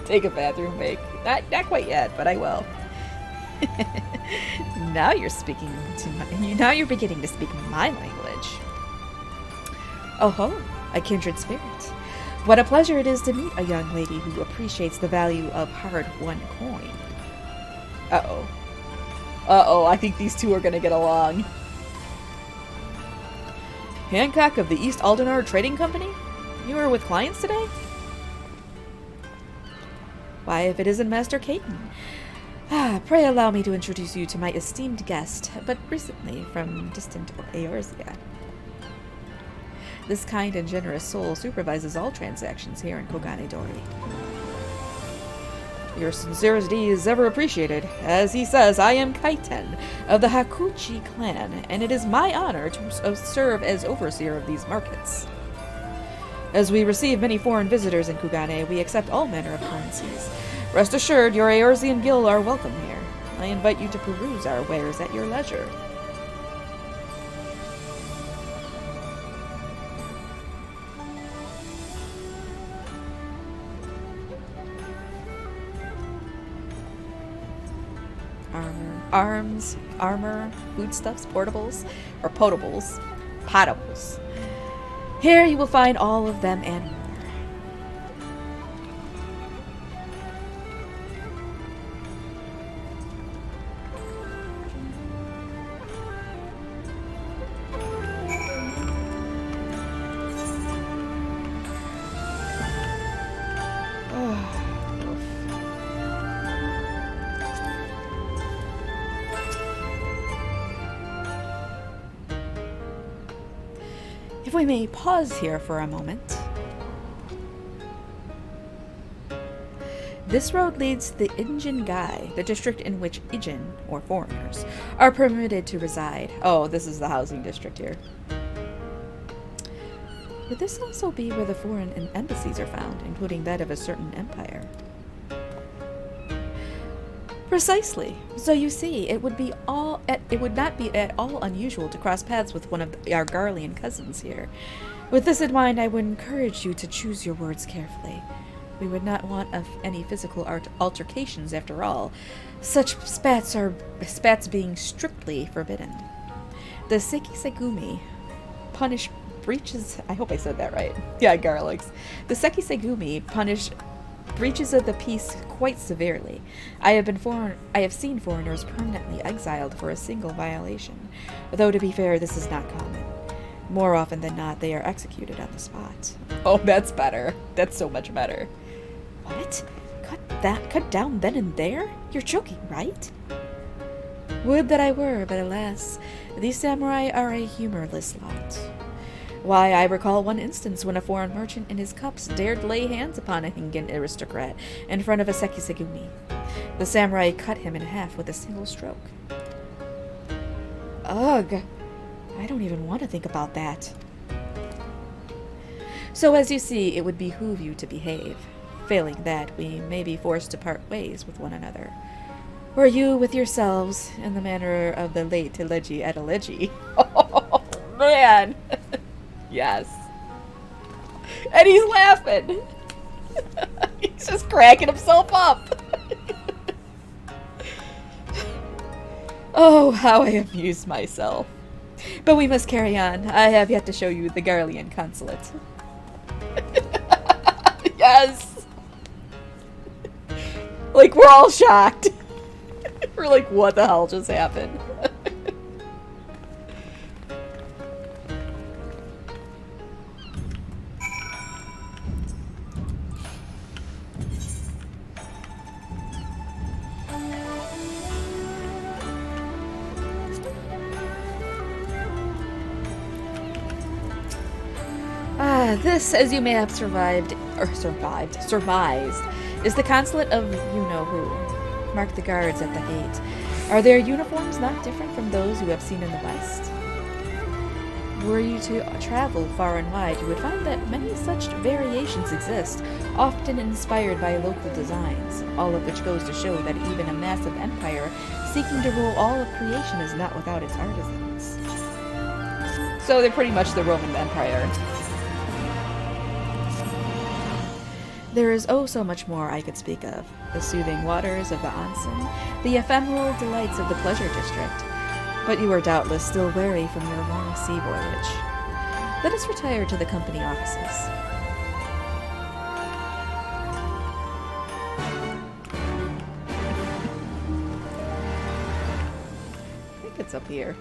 Take a bathroom break. Not quite yet, but I will. Now you're speaking to now you're beginning to speak my language. Oh ho, a kindred spirit. What a pleasure it is to meet a young lady who appreciates the value of hard-won coin. Uh-oh. Uh-oh, I think these two are gonna get along. Hancock of the East Aldenar Trading Company? You are with clients today? Why, if it isn't Master Caton. Pray allow me to introduce you to my esteemed guest, but recently from distant Eorzea. This kind and generous soul supervises all transactions here in Kogane Dori. Your sincerity is ever appreciated. As he says, I am Kaiten of the Hakuchi clan, and it is my honor to serve as overseer of these markets. As we receive many foreign visitors in Kugane, we accept all manner of currencies. Rest assured, your Eorzean Guild are welcome here. I invite you to peruse our wares at your leisure. Armor, foodstuffs, portables, or potables. Here you will find all of them and more. If we may pause here for a moment. This road leads to the Ijin Gai, the district in which Ijin, or foreigners, are permitted to reside. Oh, this is the housing district here. Would this also be where the foreign embassies are found, including that of a certain empire? Precisely. So you see, it would not be at all unusual to cross paths with one of our Garlean cousins here. With this in mind, I would encourage you to choose your words carefully. We would not want any physical altercations after all, such spats being strictly forbidden. The Sekisegumi punish breaches. I hope I said that right. Yeah, garlics. The Sekisegumi punish breaches of the peace quite severely. I have seen foreigners permanently exiled for a single violation, though to be fair, this is not common. More often than not, they are executed on the spot. Oh, that's better. That's so much better. What? Cut down then and there? You're joking, right? Would that I were, but alas, these samurai are a humorless lot. Why, I recall one instance when a foreign merchant in his cups dared lay hands upon a Hingan aristocrat in front of a Sekisegumi. The samurai cut him in half with a single stroke. Ugh! I don't even want to think about that. So as you see, it would behoove you to behave. Failing that, we may be forced to part ways with one another. Or you with yourselves, in the manner of the late Teleji Adeleji. Oh, man! Yes. And he's laughing. He's just cracking himself up. Oh, how I amuse myself. But we must carry on. I have yet to show you the Garlean consulate. Yes! Like, we're all shocked. We're like, what the hell just happened? This, as you may have surmised, is the consulate of you-know-who. Mark the guards at the gate. Are their uniforms not different from those you have seen in the West? Were you to travel far and wide, you would find that many such variations exist, often inspired by local designs, all of which goes to show that even a massive empire seeking to rule all of creation is not without its artisans. So they're pretty much the Roman Empire. There is oh so much more I could speak of. The soothing waters of the onsen, the ephemeral delights of the pleasure district. But you are doubtless still weary from your long sea voyage. Let us retire to the company offices. I think it's up here.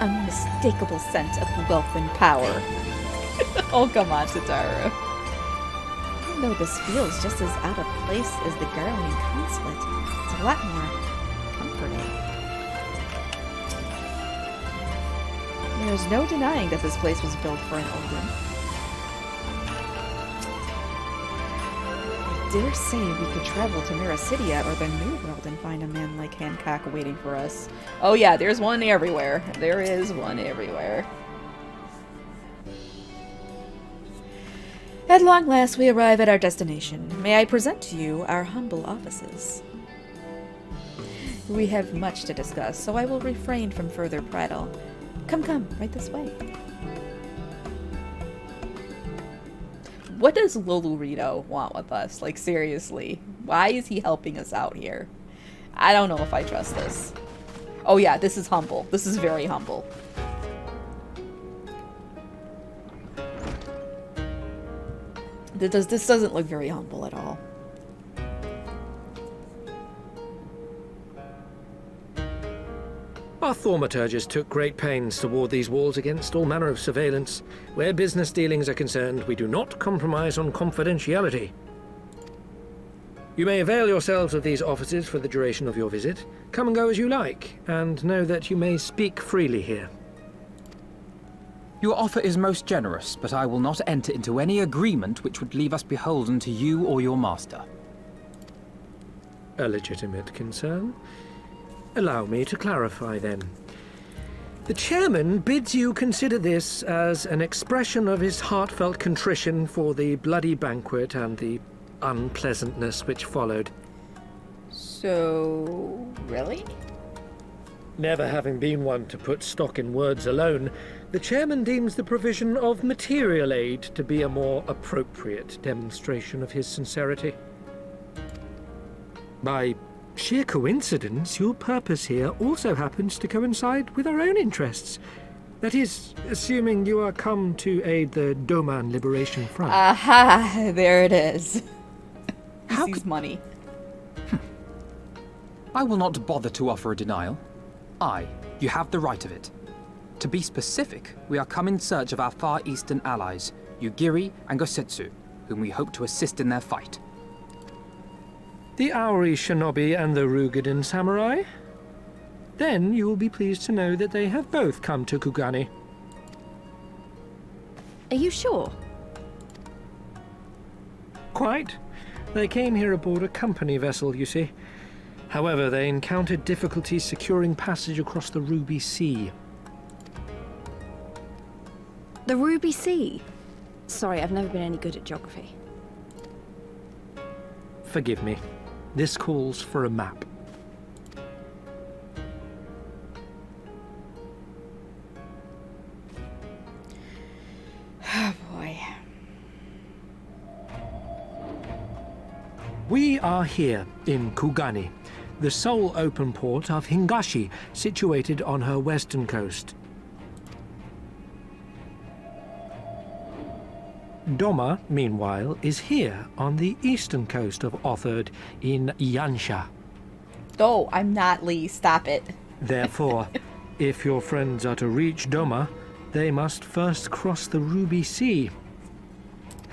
Unmistakable scent of wealth and power. Oh, come on, Tataru. Even though this feels just as out of place as the Garlean consulate, it's a lot more comforting. There's no denying that this place was built for an Olden. I dare say we could travel to Miracidia or the New World and find a man like Hancock waiting for us. Oh yeah, there's one everywhere. There is one everywhere. At long last, we arrive at our destination. May I present to you our humble offices? We have much to discuss, so I will refrain from further prattle. Come, right this way. What does Lolurito want with us? Like, seriously. Why is he helping us out here? I don't know if I trust this. Oh yeah, this is humble. This is very humble. This doesn't look very humble at all. Our thaumaturgists took great pains to ward these walls against all manner of surveillance. Where business dealings are concerned, we do not compromise on confidentiality. You may avail yourselves of these offices for the duration of your visit. Come and go as you like, and know that you may speak freely here. Your offer is most generous, but I will not enter into any agreement which would leave us beholden to you or your master. A legitimate concern. Allow me to clarify, then. The chairman bids you consider this as an expression of his heartfelt contrition for the bloody banquet and the unpleasantness which followed. So, really? Never having been one to put stock in words alone, the chairman deems the provision of material aid to be a more appropriate demonstration of his sincerity. By sheer coincidence, your purpose here also happens to coincide with our own interests. That is, assuming you are come to aid the Doman Liberation Front. Aha! There it is. How sees money. I will not bother to offer a denial. You have the right of it. To be specific, we are come in search of our Far Eastern allies, Yugiri and Gosetsu, whom we hope to assist in their fight. The Auri Shinobi and the Rugadan Samurai? Then you will be pleased to know that they have both come to Kugani. Are you sure? Quite. They came here aboard a company vessel, you see. However, they encountered difficulties securing passage across the Ruby Sea. The Ruby Sea? Sorry, I've never been any good at geography. Forgive me. This calls for a map. Oh boy. are here, in Kugani, the sole open port of Hingashi, situated on her western coast. Doma, meanwhile, is here on the eastern coast of Otherd in Yansha. Oh, I'm not Lee. Stop it. Therefore, if your friends are to reach Doma, they must first cross the Ruby Sea.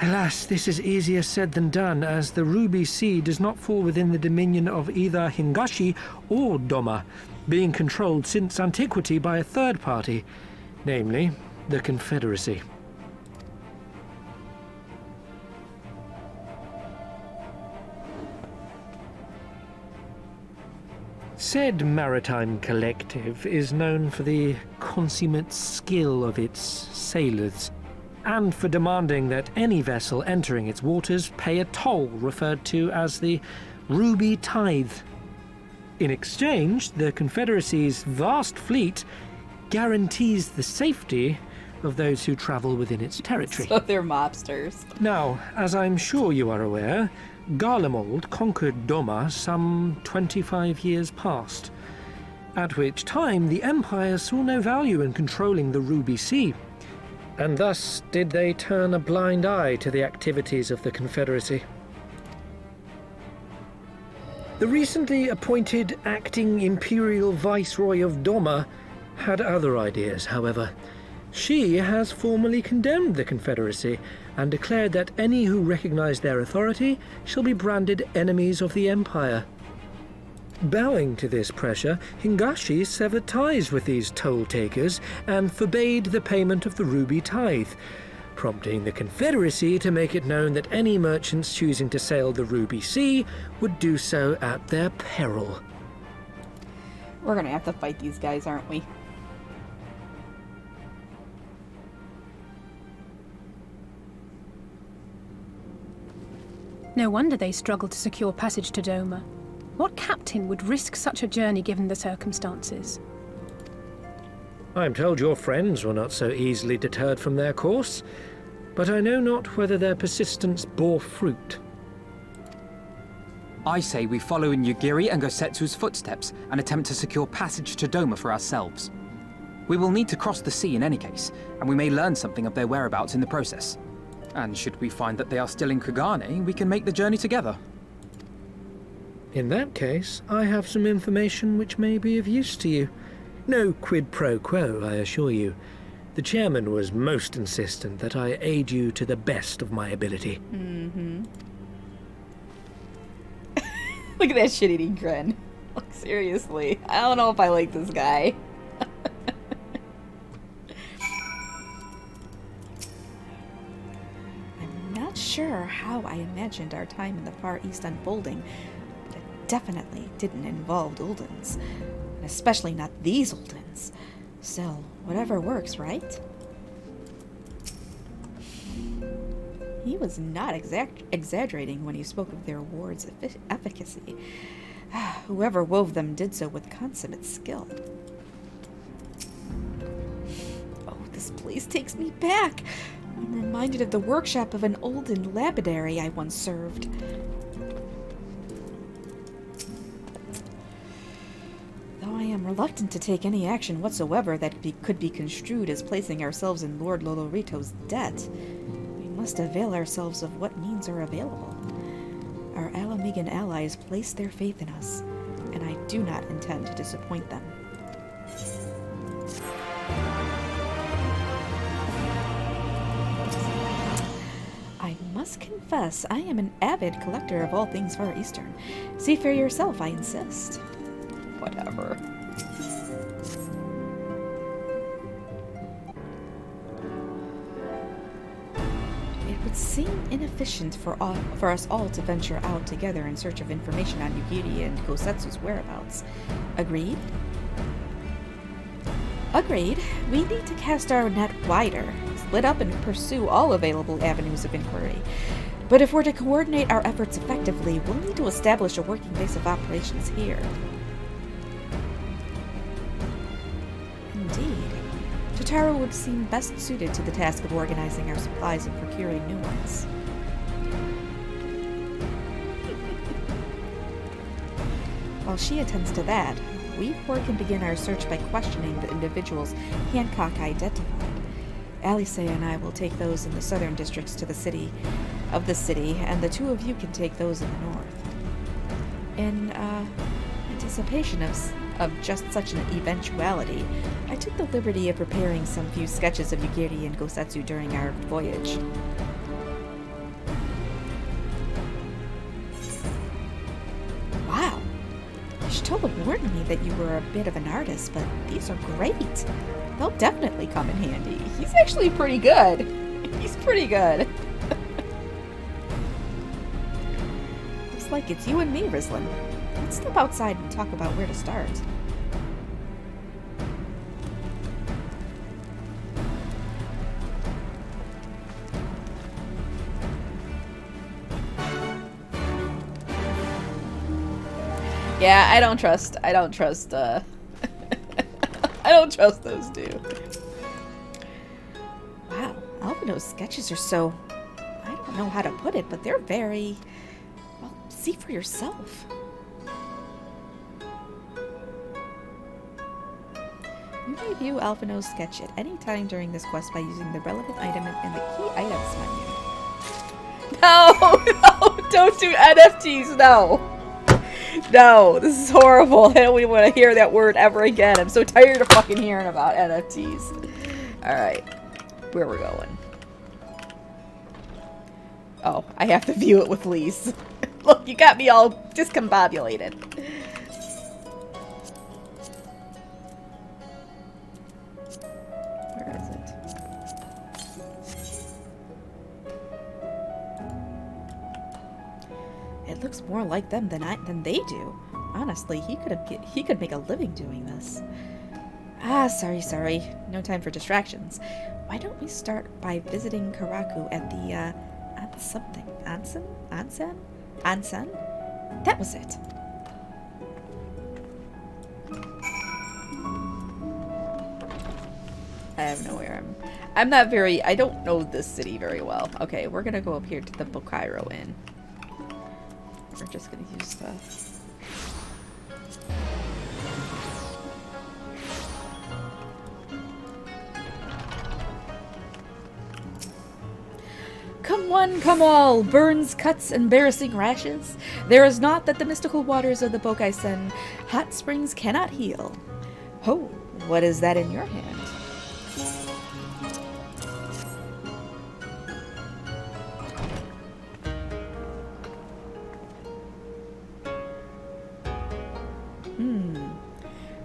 Alas, this is easier said than done, as the Ruby Sea does not fall within the dominion of either Hingashi or Doma, being controlled since antiquity by a third party, namely the Confederacy. Said maritime collective is known for the consummate skill of its sailors, and for demanding that any vessel entering its waters pay a toll referred to as the Ruby Tithe. In exchange, the Confederacy's vast fleet guarantees the safety of those who travel within its territory. So they're mobsters. Now, as I'm sure you are aware, Garlemald conquered Doma some 25 years past, at which time the Empire saw no value in controlling the Ruby Sea, and thus did they turn a blind eye to the activities of the Confederacy. The recently appointed acting Imperial Viceroy of Doma had other ideas, however. She has formally condemned the Confederacy and declared that any who recognize their authority shall be branded enemies of the Empire. Bowing to this pressure, Hingashi severed ties with these toll-takers and forbade the payment of the Ruby Tithe, prompting the Confederacy to make it known that any merchants choosing to sail the Ruby Sea would do so at their peril. We're gonna have to fight these guys, aren't we? No wonder they struggled to secure passage to Doma. What captain would risk such a journey given the circumstances? I am told your friends were not so easily deterred from their course, but I know not whether their persistence bore fruit. I say we follow in Yugiri and Gosetsu's footsteps and attempt to secure passage to Doma for ourselves. We will need to cross the sea in any case, and we may learn something of their whereabouts in the process. And should we find that they are still in Kugane, we can make the journey together. In that case, I have some information which may be of use to you. No quid pro quo, I assure you. The chairman was most insistent that I aid you to the best of my ability. Mm-hmm. Look at that shit-eating grin. Like, seriously. I don't know if I like this guy. I'm not sure how I imagined our time in the Far East unfolding, but it definitely didn't involve Uldens. And especially not these Uldens. Still, whatever works, right? He was not exaggerating when he spoke of their ward's efficacy. Whoever wove them did so with consummate skill. Oh, this place takes me back. I'm reminded of the workshop of an olden lapidary I once served. Though I am reluctant to take any action whatsoever that could be construed as placing ourselves in Lord Lolorito's debt, must avail ourselves of what means are available. Our Alamegan allies place their faith in us, and I do not intend to disappoint them. I must confess, I am an avid collector of all things Far Eastern. See for yourself, I insist. Whatever. It seemed inefficient for us all to venture out together in search of information on Yugiri and Gosetsu's whereabouts. Agreed? Agreed. We need to cast our net wider, split up and pursue all available avenues of inquiry. But if we're to coordinate our efforts effectively, we'll need to establish a working base of operations here. Indeed. Totaro would seem best suited to the task of organizing our supplies and procuring new ones. While she attends to that, we four can begin our search by questioning the individuals Hancock identified. Alice and I will take those in the southern districts to the city, and the two of you can take those in the north. In anticipation of just such an eventuality, I took the liberty of preparing some few sketches of Yugiri and Gosetsu during our voyage. Wow! You should totally warned me that you were a bit of an artist, but these are great. They'll definitely come in handy. He's actually pretty good. He's pretty good. Looks like it's you and me, Rislin. Let's step outside and talk about where to start. Yeah, I don't trust, I don't trust those two. Wow, Alvino's sketches are so, I don't know how to put it, but they're very, well, see for yourself. You may view Alvino's sketch at any time during this quest by using the relevant item in the key items menu. No, no, don't do NFTs, no. No, this is horrible. I don't even want to hear that word ever again. I'm so tired of fucking hearing about NFTs. Alright, where we're going. Oh, I have to view it with Lise. Look, you got me all discombobulated. Where is it? It looks more like them than they do. Honestly, he could make a living doing this. Ah, sorry. No time for distractions. Why don't we start by visiting Karaku at the Ansen? That was it. I have nowhere. I'm not very. I don't know this city very well. Okay, we're gonna go up here to the Bokairo Inn. We're just gonna use the. Come one, come all, burns, cuts, embarrassing rashes. There is naught that the mystical waters of the Bokaisen hot springs cannot heal. Ho, what is that in your hand?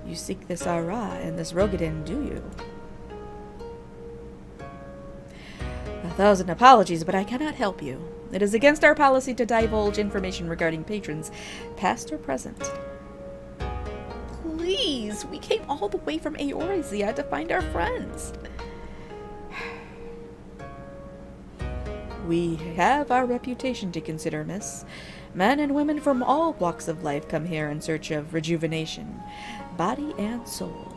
You seek this Ara and this Rogadin, do you? 1,000 apologies, but I cannot help you. It is against our policy to divulge information regarding patrons, past or present. Please, we came all the way from Eorzea to find our friends. We have our reputation to consider, miss. Men and women from all walks of life come here in search of rejuvenation, body and soul.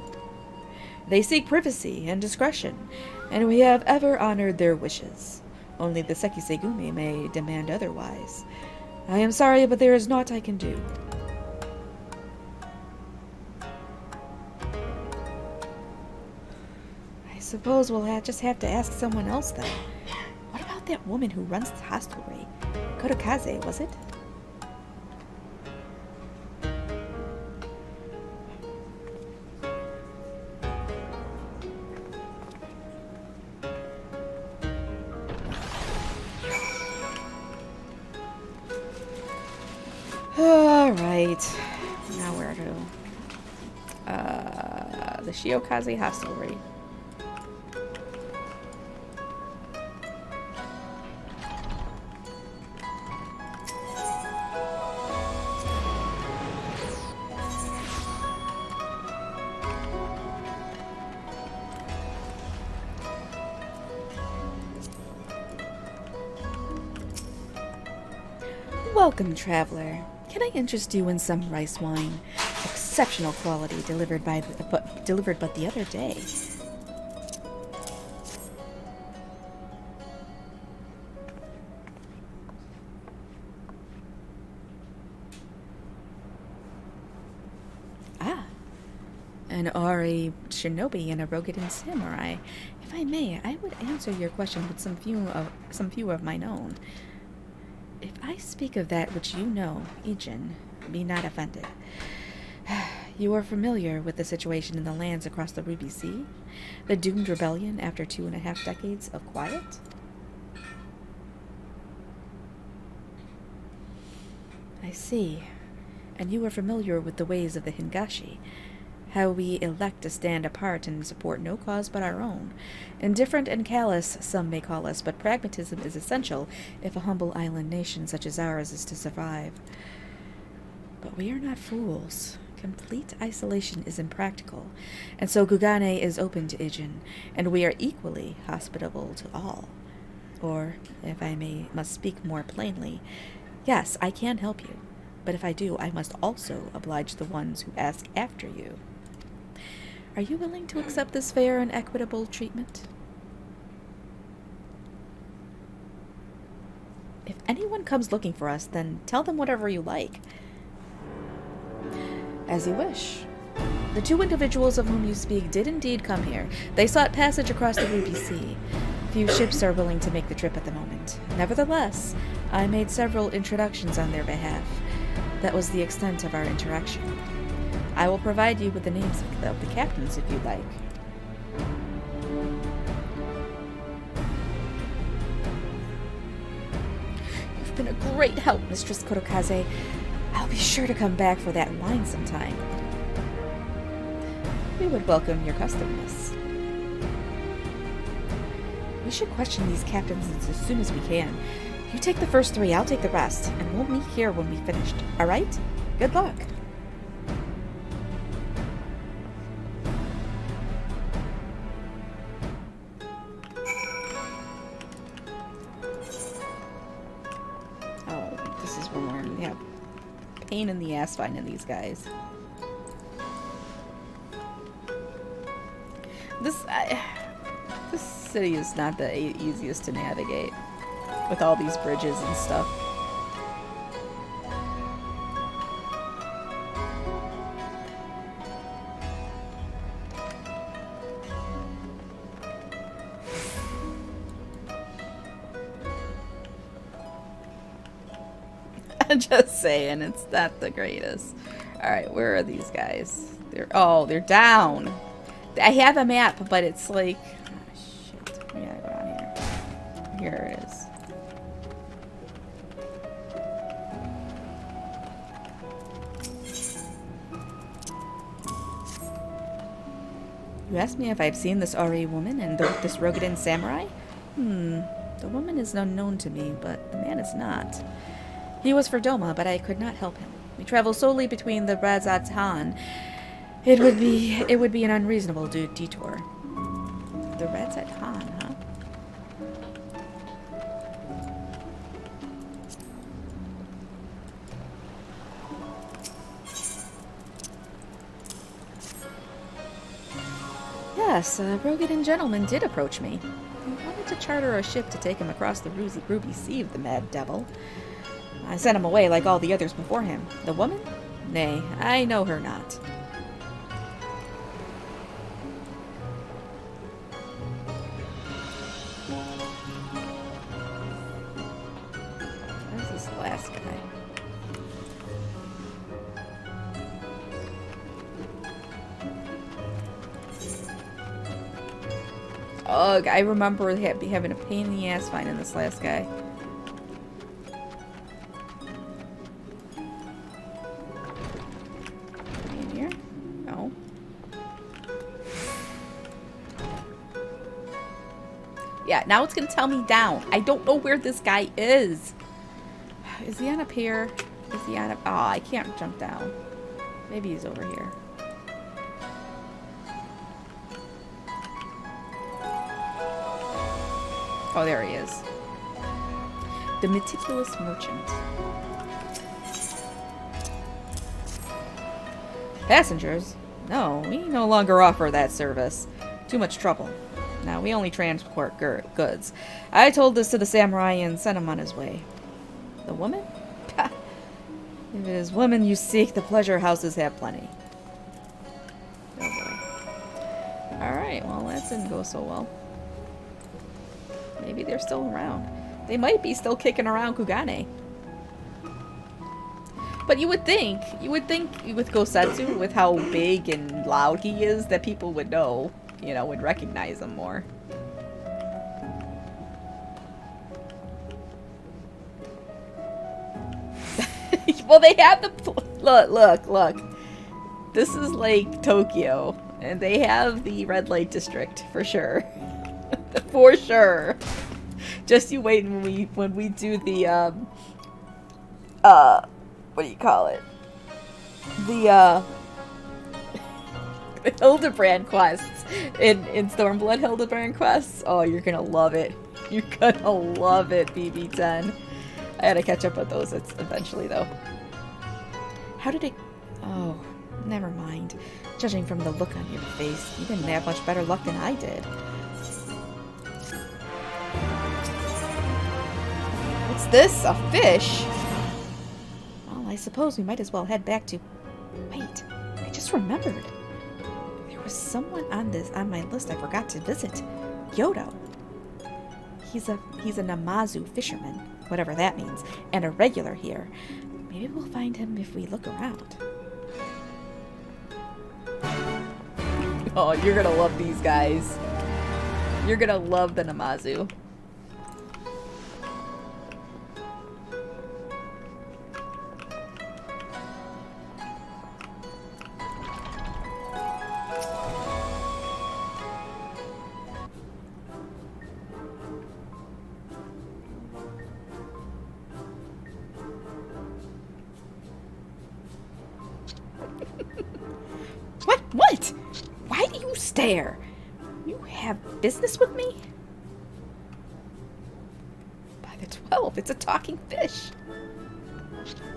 They seek privacy and discretion, and we have ever honored their wishes. Only the Sekisegumi may demand otherwise. I am sorry, but there is naught I can do. I suppose we'll just have to ask someone else then. What about that woman who runs the hostelry? Kotokaze, was it? Alright. Now where to? The Shiokaze hostelry. Welcome, traveler. Can I interest you in some rice wine? Exceptional quality, delivered but the other day. an Ori shinobi and a Rogadin samurai. If I may, I would answer your question with some few of mine own. If I speak of that which you know, Ijin, be not offended. You are familiar with the situation in the lands across the Ruby Sea? The doomed rebellion after 2.5 decades of quiet? I see. And you are familiar with the ways of the Hingashi, how we elect to stand apart and support no cause but our own. Indifferent and callous, some may call us, but pragmatism is essential if a humble island nation such as ours is to survive. But we are not fools. Complete isolation is impractical, and so Kugane is open to Ijin, and we are equally hospitable to all. Or, if I must speak more plainly, yes, I can help you, but if I do, I must also oblige the ones who ask after you. Are you willing to accept this fair and equitable treatment? If anyone comes looking for us, then tell them whatever you like. As you wish. The 2 individuals of whom you speak did indeed come here. They sought passage across the Ruby Sea. Few ships are willing to make the trip at the moment. Nevertheless, I made several introductions on their behalf. That was the extent of our interaction. I will provide you with the names of the captains if you'd like. You've been a great help, Mistress Kurokaze. I'll be sure to come back for that wine sometime. We would welcome your customness. We should question these captains as soon as we can. You take the first 3, I'll take the rest, and we'll meet here when we've finished. All right? Good luck. Oh, this is when we're, yeah, pain in the ass finding these guys. This city is not the easiest to navigate with all these bridges and stuff. I'm just saying, it's not the greatest. Alright, where are these guys? They're down. I have a map, but it's like... Oh, shit. We gotta go down here. Here it is. You asked me if I've seen this Ori woman and this Rogadin samurai? The woman is unknown to me, but the man is not. He was for Doma, but I could not help him. We travel solely between the Razat Han. It would be an unreasonable detour. The Razat Han, huh? Yes, a Rogadin gentleman did approach me. He wanted to charter a ship to take him across the Ruby Sea, the mad devil. I sent him away like all the others before him. The woman? Nay, I know her not. Where's this last guy? Ugh, I remember having a pain in the ass finding this last guy. In here? No. Yeah, now it's gonna tell me down. I don't know where this guy is. Is he on up here? Is he on up? Oh, I can't jump down. Maybe he's over here. Oh, there he is. The meticulous merchant. Passengers? No, we no longer offer that service. Too much trouble. Now, we only transport goods. I told this to the samurai and sent him on his way. The woman? If it is women you seek, the pleasure houses have plenty. Oh boy. Alright, well, that didn't go so well. Maybe they're still around. They might be still kicking around Kugane. But you would think with Gosetsu, with how big and loud he is, that people would know, you know, would recognize him more. Well, they have the... Look. This is like Tokyo, and they have the red light district, for sure. For sure. Just you wait when we do the, what do you call it? The Hildebrand quests in Stormblood Hildebrand quests. Oh, you're gonna love it. You're gonna love it, BB10. I gotta catch up with those eventually, though. How did it... Oh, never mind. Judging from the look on your face, you didn't have much better luck than I did. What's this? A fish? Well, I suppose we might as well head back to... Wait, I just remembered. There was someone on my list I forgot to visit. Yodo. He's a Namazu fisherman, whatever that means, and a regular here. Maybe we'll find him if we look around. Oh, you're gonna love these guys. You're gonna love the Namazu. What? Why do you stare? You have business with me? By the 12, it's a talking fish.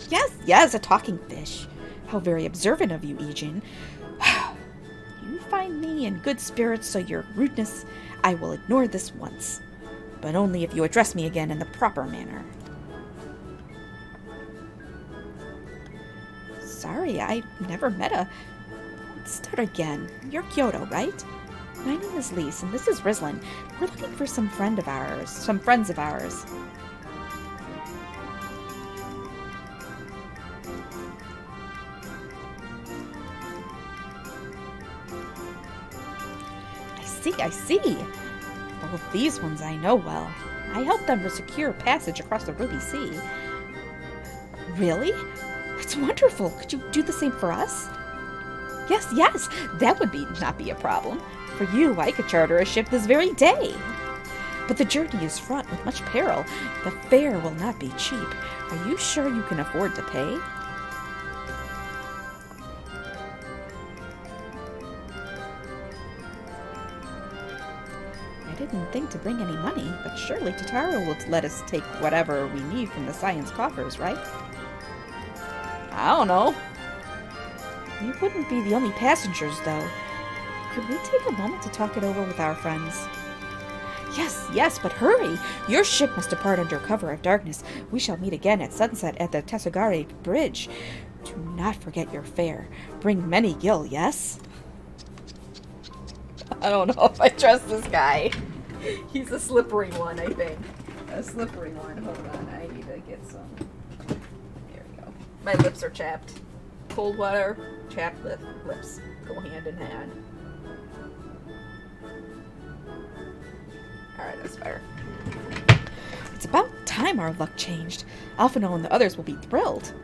Yes, a talking fish. How very observant of you, Ijin. You find me in good spirits, so your rudeness, I will ignore this once. But only if you address me again in the proper manner. Sorry, I never met a... Start again. You're Kyoto, right? My name is Lise, and this is Rislin. We're looking for some friends of ours. I see. Well, these ones I know well. I helped them to secure passage across the Ruby Sea. Really? That's wonderful. Could you do the same for us? Yes, that would not be a problem. For you, I could charter a ship this very day. But the journey is fraught with much peril. The fare will not be cheap. Are you sure you can afford to pay? I didn't think to bring any money, but surely Totaro will let us take whatever we need from the science coffers, right? I don't know. You wouldn't be the only passengers, though. Could we take a moment to talk it over with our friends? Yes, but hurry! Your ship must depart under cover of darkness. We shall meet again at sunset at the Tesugare Bridge. Do not forget your fare. Bring many gil, yes? I don't know if I trust this guy. He's a slippery one, I think. A slippery one. Hold on, I need to get some... There we go. My lips are chapped. Cold water, chapped lips go hand in hand. Alright, that's better. It's about time our luck changed. Alphino and the others will be thrilled.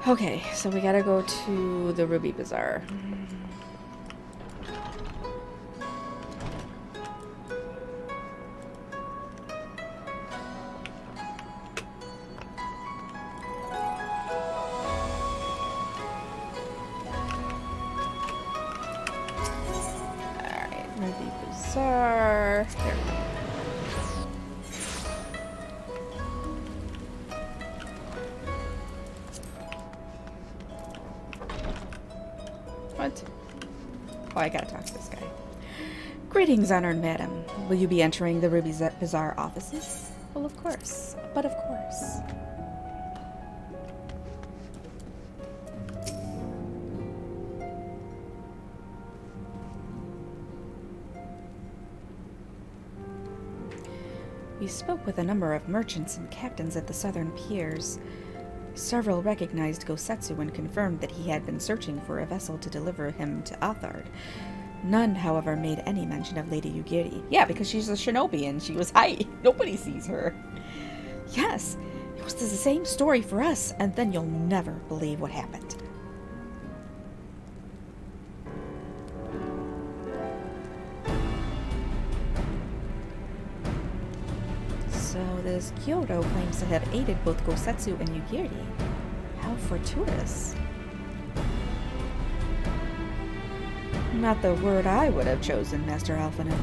Okay, so we gotta go to the Ruby Bazaar. There we go. What? Oh, I gotta talk to this guy. Greetings, honored madam. Will you be entering the Ruby Bazaar offices? Well, of course. But of course. We spoke with a number of merchants and captains at the southern piers. Several recognized Gosetsu and confirmed that he had been searching for a vessel to deliver him to Athard. None, however, made any mention of Lady Yugiri. Yeah, because she's a shinobi and she was high. Nobody sees her. Yes, it was the same story for us, and then you'll never believe what happened. So this Kyoto claims to have aided both Gosetsu and Yugiri. How fortuitous. Not the word I would have chosen, Master Alphinaud.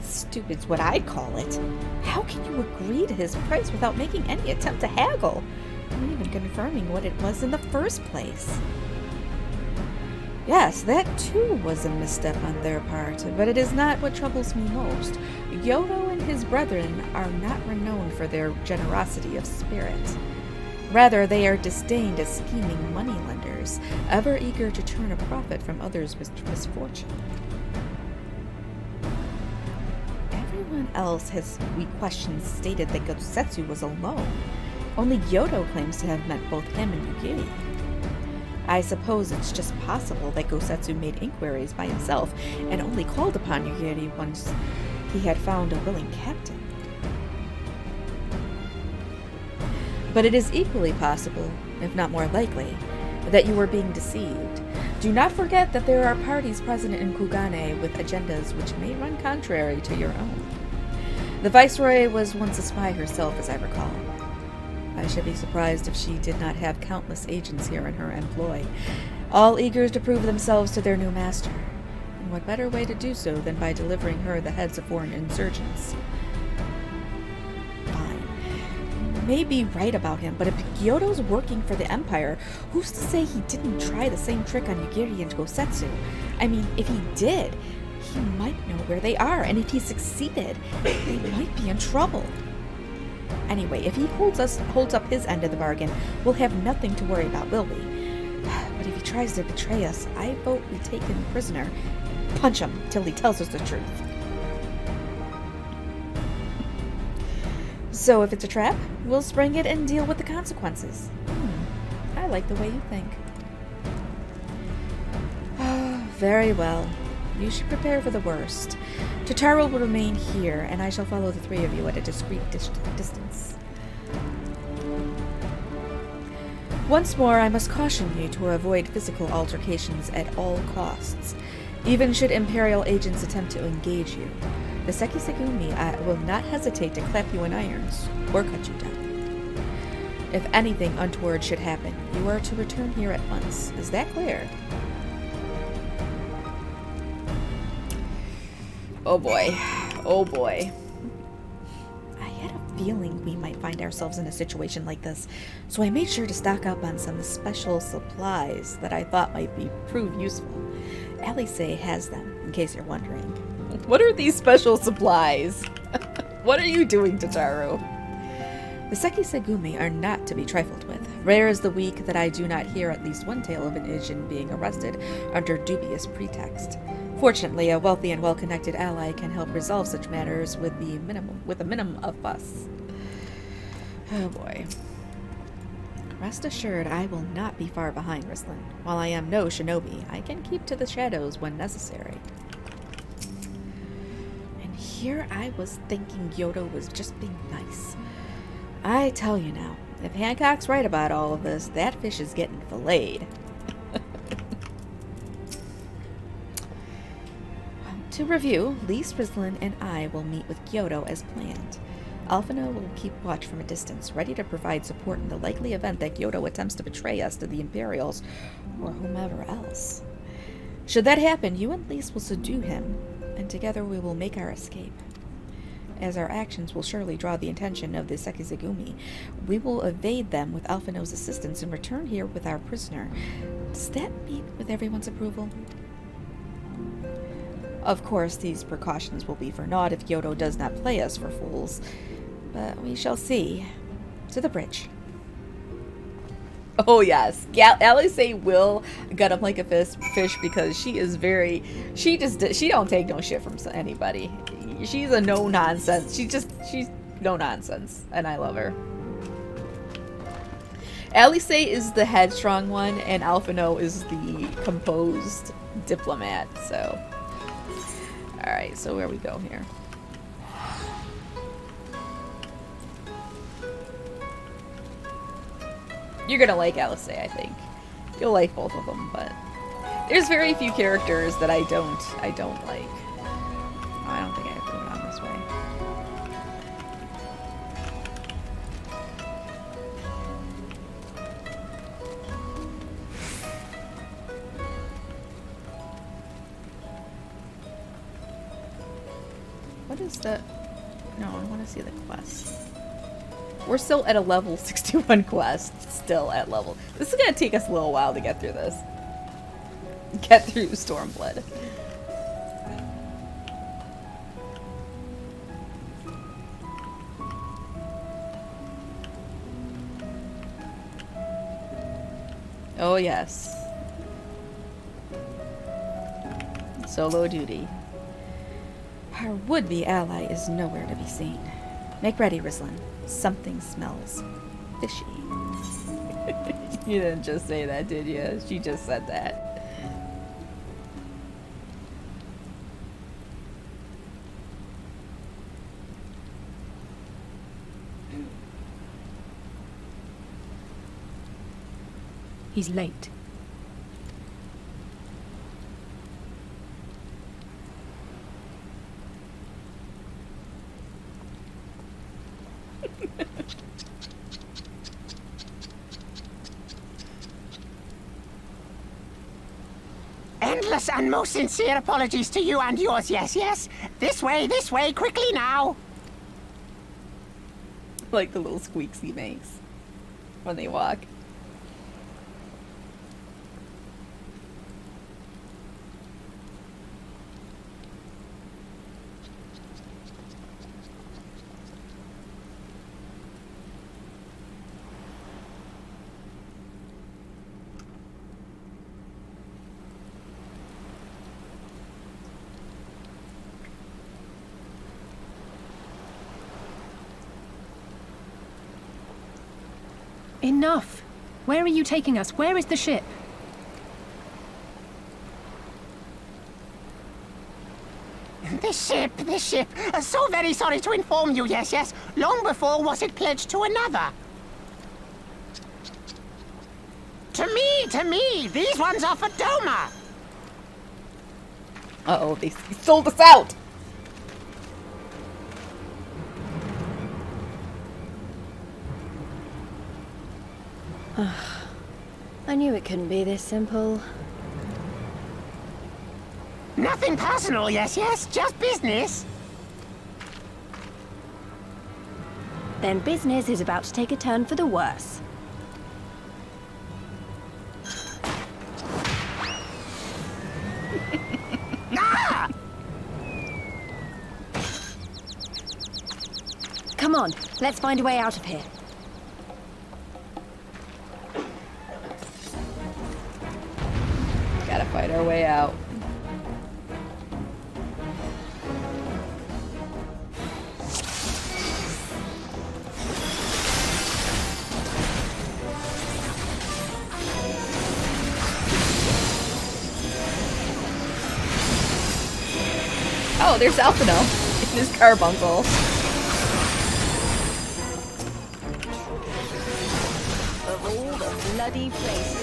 Stupid's what I'd call it. How can you agree to his price without making any attempt to haggle, or even confirming what it was in the first place? Yes, that too was a misstep on their part, but it is not what troubles me most. Yodo and his brethren are not renowned for their generosity of spirit. Rather, they are disdained as scheming moneylenders, ever eager to turn a profit from others' misfortune. Everyone else has, we question, stated that Gosetsu was alone. Only Yodo claims to have met both him and Yugiri. I suppose it's just possible that Gosetsu made inquiries by himself and only called upon Yugiri once he had found a willing captain. But it is equally possible, if not more likely, that you were being deceived. Do not forget that there are parties present in Kugane with agendas which may run contrary to your own. The Viceroy was once a spy herself, as I recall. I should be surprised if she did not have countless agents here in her employ, all eager to prove themselves to their new master. And what better way to do so than by delivering her the heads of foreign insurgents? Fine. You may be right about him, but if Kyoto's working for the Empire, who's to say he didn't try the same trick on Yugiri and Gosetsu? I mean, if he did, he might know where they are, and if he succeeded, they might be in trouble. Anyway, if he holds up his end of the bargain, we'll have nothing to worry about, will we? But if he tries to betray us, I vote we take him prisoner and punch him till he tells us the truth. So if it's a trap, we'll spring it and deal with the consequences. I like the way you think. Very well. You should prepare for the worst. Totaro will remain here, and I shall follow the three of you at a discreet distance. Once more, I must caution you to avoid physical altercations at all costs, even should Imperial agents attempt to engage you. The Sekisegumi will not hesitate to clap you in irons, or cut you down. If anything untoward should happen, you are to return here at once. Is that clear? Oh boy. Oh boy. I had a feeling we might find ourselves in a situation like this, so I made sure to stock up on some special supplies that I thought might prove useful. Alice has them, in case you're wondering. What are these special supplies? What are you doing, Totaro? The Sekisegumi are not to be trifled with. Rare is the week that I do not hear at least one tale of an Ijin being arrested under dubious pretext. Fortunately, a wealthy and well-connected ally can help resolve such matters with a minimum of fuss. Oh boy. Rest assured, I will not be far behind Rislin. While I am no shinobi, I can keep to the shadows when necessary. And here I was thinking Yodo was just being nice. I tell you now, if Hancock's right about all of this, that fish is getting filleted. To review, Lise, Rislin, and I will meet with Kyoto as planned. Alphinaud will keep watch from a distance, ready to provide support in the likely event that Kyoto attempts to betray us to the Imperials, or whomever else. Should that happen, you and Lise will subdue him, and together we will make our escape. As our actions will surely draw the attention of the Sekisegumi, we will evade them with Alphinaud's assistance and return here with our prisoner. Does that meet with everyone's approval? Of course, these precautions will be for naught if Kyoto does not play us for fools. But we shall see. To the bridge. Oh yes, Alice will gut him like a fish because she is very, she don't take no shit from anybody. She's a no nonsense. She's no nonsense, and I love her. Alice is the headstrong one, and Alphino is the composed diplomat. So, all right. So where we go here? You're gonna like Alice, I think. You'll like both of them, but there's very few characters that I don't like. Oh, I don't think I have to go down this way. What is the... No, I want to see the quest. We're still at a level 61 quest. Still at level. This is gonna take us a little while to get through this. Get through Stormblood. Oh yes. Solo duty. Our would-be ally is nowhere to be seen. Make ready, Rislin. Something smells fishy. You didn't just say that, did you? She just said that. He's late. Endless and most sincere apologies to you and yours, yes. This way, quickly now. Like the little squeaks he makes when they walk. Enough! Where are you taking us? Where is the ship? This ship. So very sorry to inform you, yes. Long before was it pledged to another. To me. These ones are for Doma. Uh-oh, they sold us out! I knew it couldn't be this simple. Nothing personal, yes, just business. Then business is about to take a turn for the worse. Ah! Come on, let's find a way out of here. Gotta fight our way out. Oh, there's Alphino in his carbuncle. Of all the bloody places.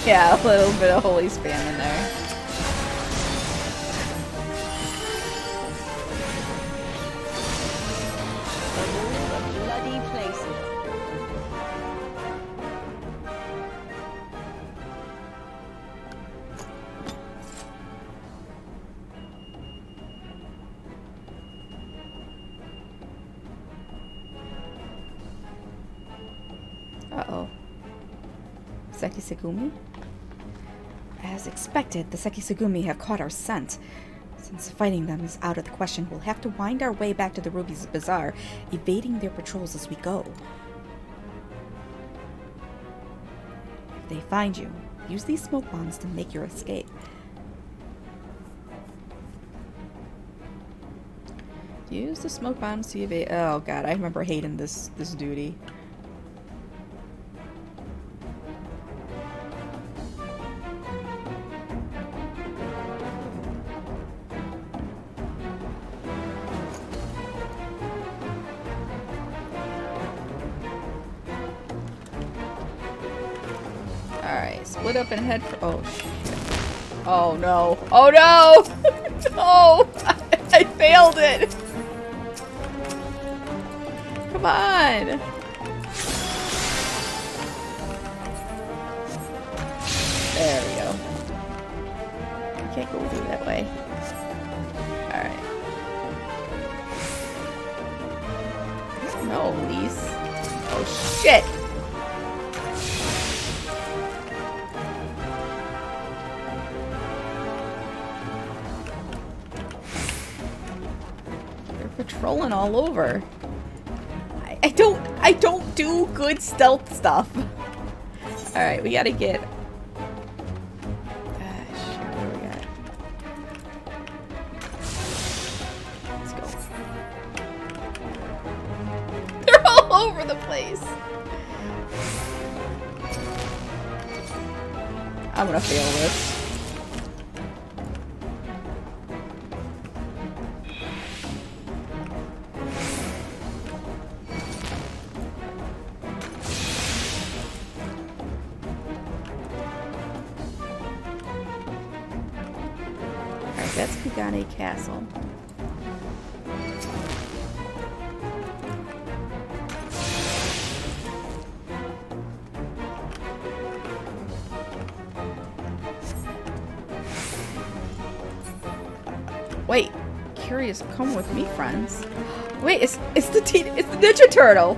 Yeah, a little bit of holy spam in there. Of all the bloody places. Sekisagumi? As expected, the Sekisagumi have caught our scent. Since fighting them is out of the question, we'll have to wind our way back to the Ruby's Bazaar, evading their patrols as we go. If they find you, use these smoke bombs to make your escape. Use the smoke bombs to evade. Oh god, I remember hating this duty. Alright, split up and head for. Oh shit. Oh no. Oh no! No! I failed it! Come on! There we go. I can't go through that way. Alright. No, Lise. Oh shit! They're patrolling all over. I don't do good stealth stuff. Alright, we gotta get... Shit, what do we got? Let's go. They're all over the place. I'm gonna fail this. That's Kugane Castle. Wait, curious, come with me, friends. Wait, it's the Ninja Turtle.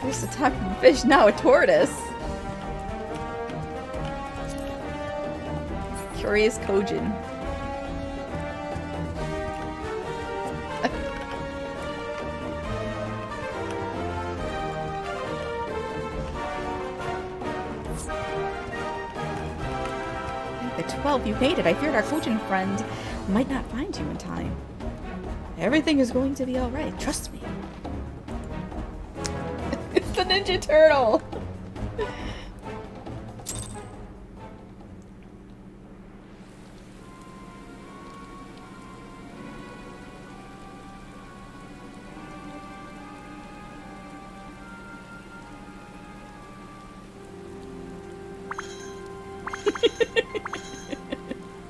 First a talking fish, now a tortoise. Curious Kojin. The 12, you made it. I feared our Kojin friend might not find you in time. Everything is going to be alright. Trust me. It's the Ninja Turtle!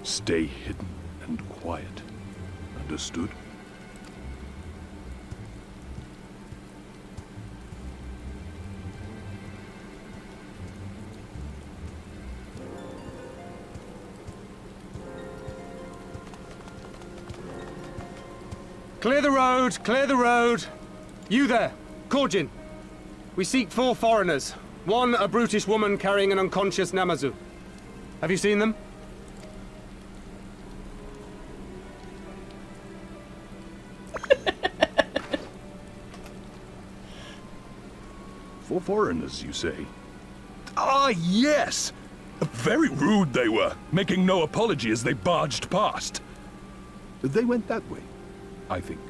Stay hidden and quiet. Understood? Clear the road! Clear the road! You there, Korjin. We seek 4 foreigners. One, a brutish woman carrying an unconscious Namazu. Have you seen them? For foreigners, you say? Ah, yes! Very rude they were, making no apology as they barged past. They went that way, I think.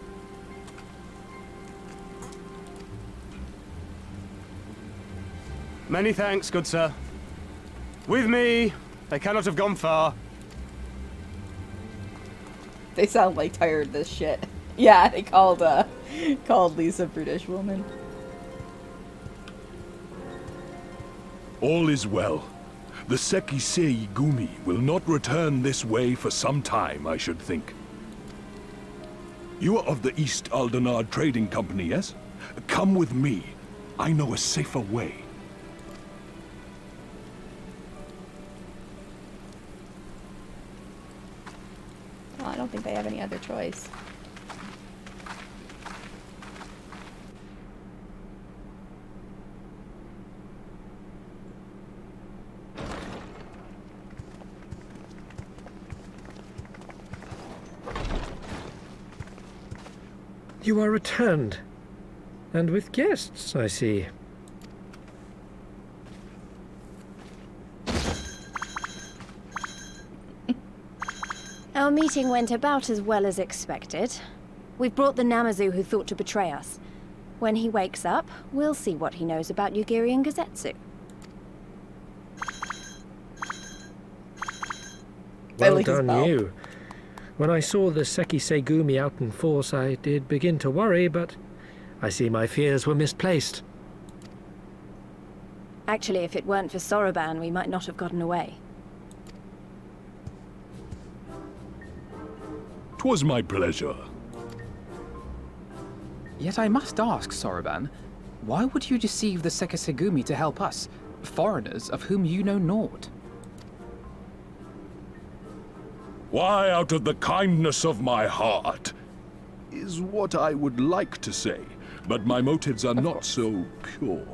Many thanks, good sir. With me, they cannot have gone far. They sound like tired of this shit. Yeah, they called Lisa brutish woman. All is well. The Sekisei Gumi will not return this way for some time, I should think. You are of the East Aldenard Trading Company, yes? Come with me. I know a safer way. Well, I don't think they have any other choice. You are returned. And with guests, I see. Our meeting went about as well as expected. We've brought the Namazu who thought to betray us. When he wakes up, we'll see what he knows about Yugiri and Gazetsu. Well done, you. When I saw the Seki Segumi out in force, I did begin to worry, but I see my fears were misplaced. Actually, if it weren't for Soroban, we might not have gotten away. 'Twas my pleasure. Yet I must ask, Soroban, why would you deceive the Sekisegumi to help us, foreigners of whom you know naught? Why, out of the kindness of my heart, is what I would like to say, but my motives are not so pure.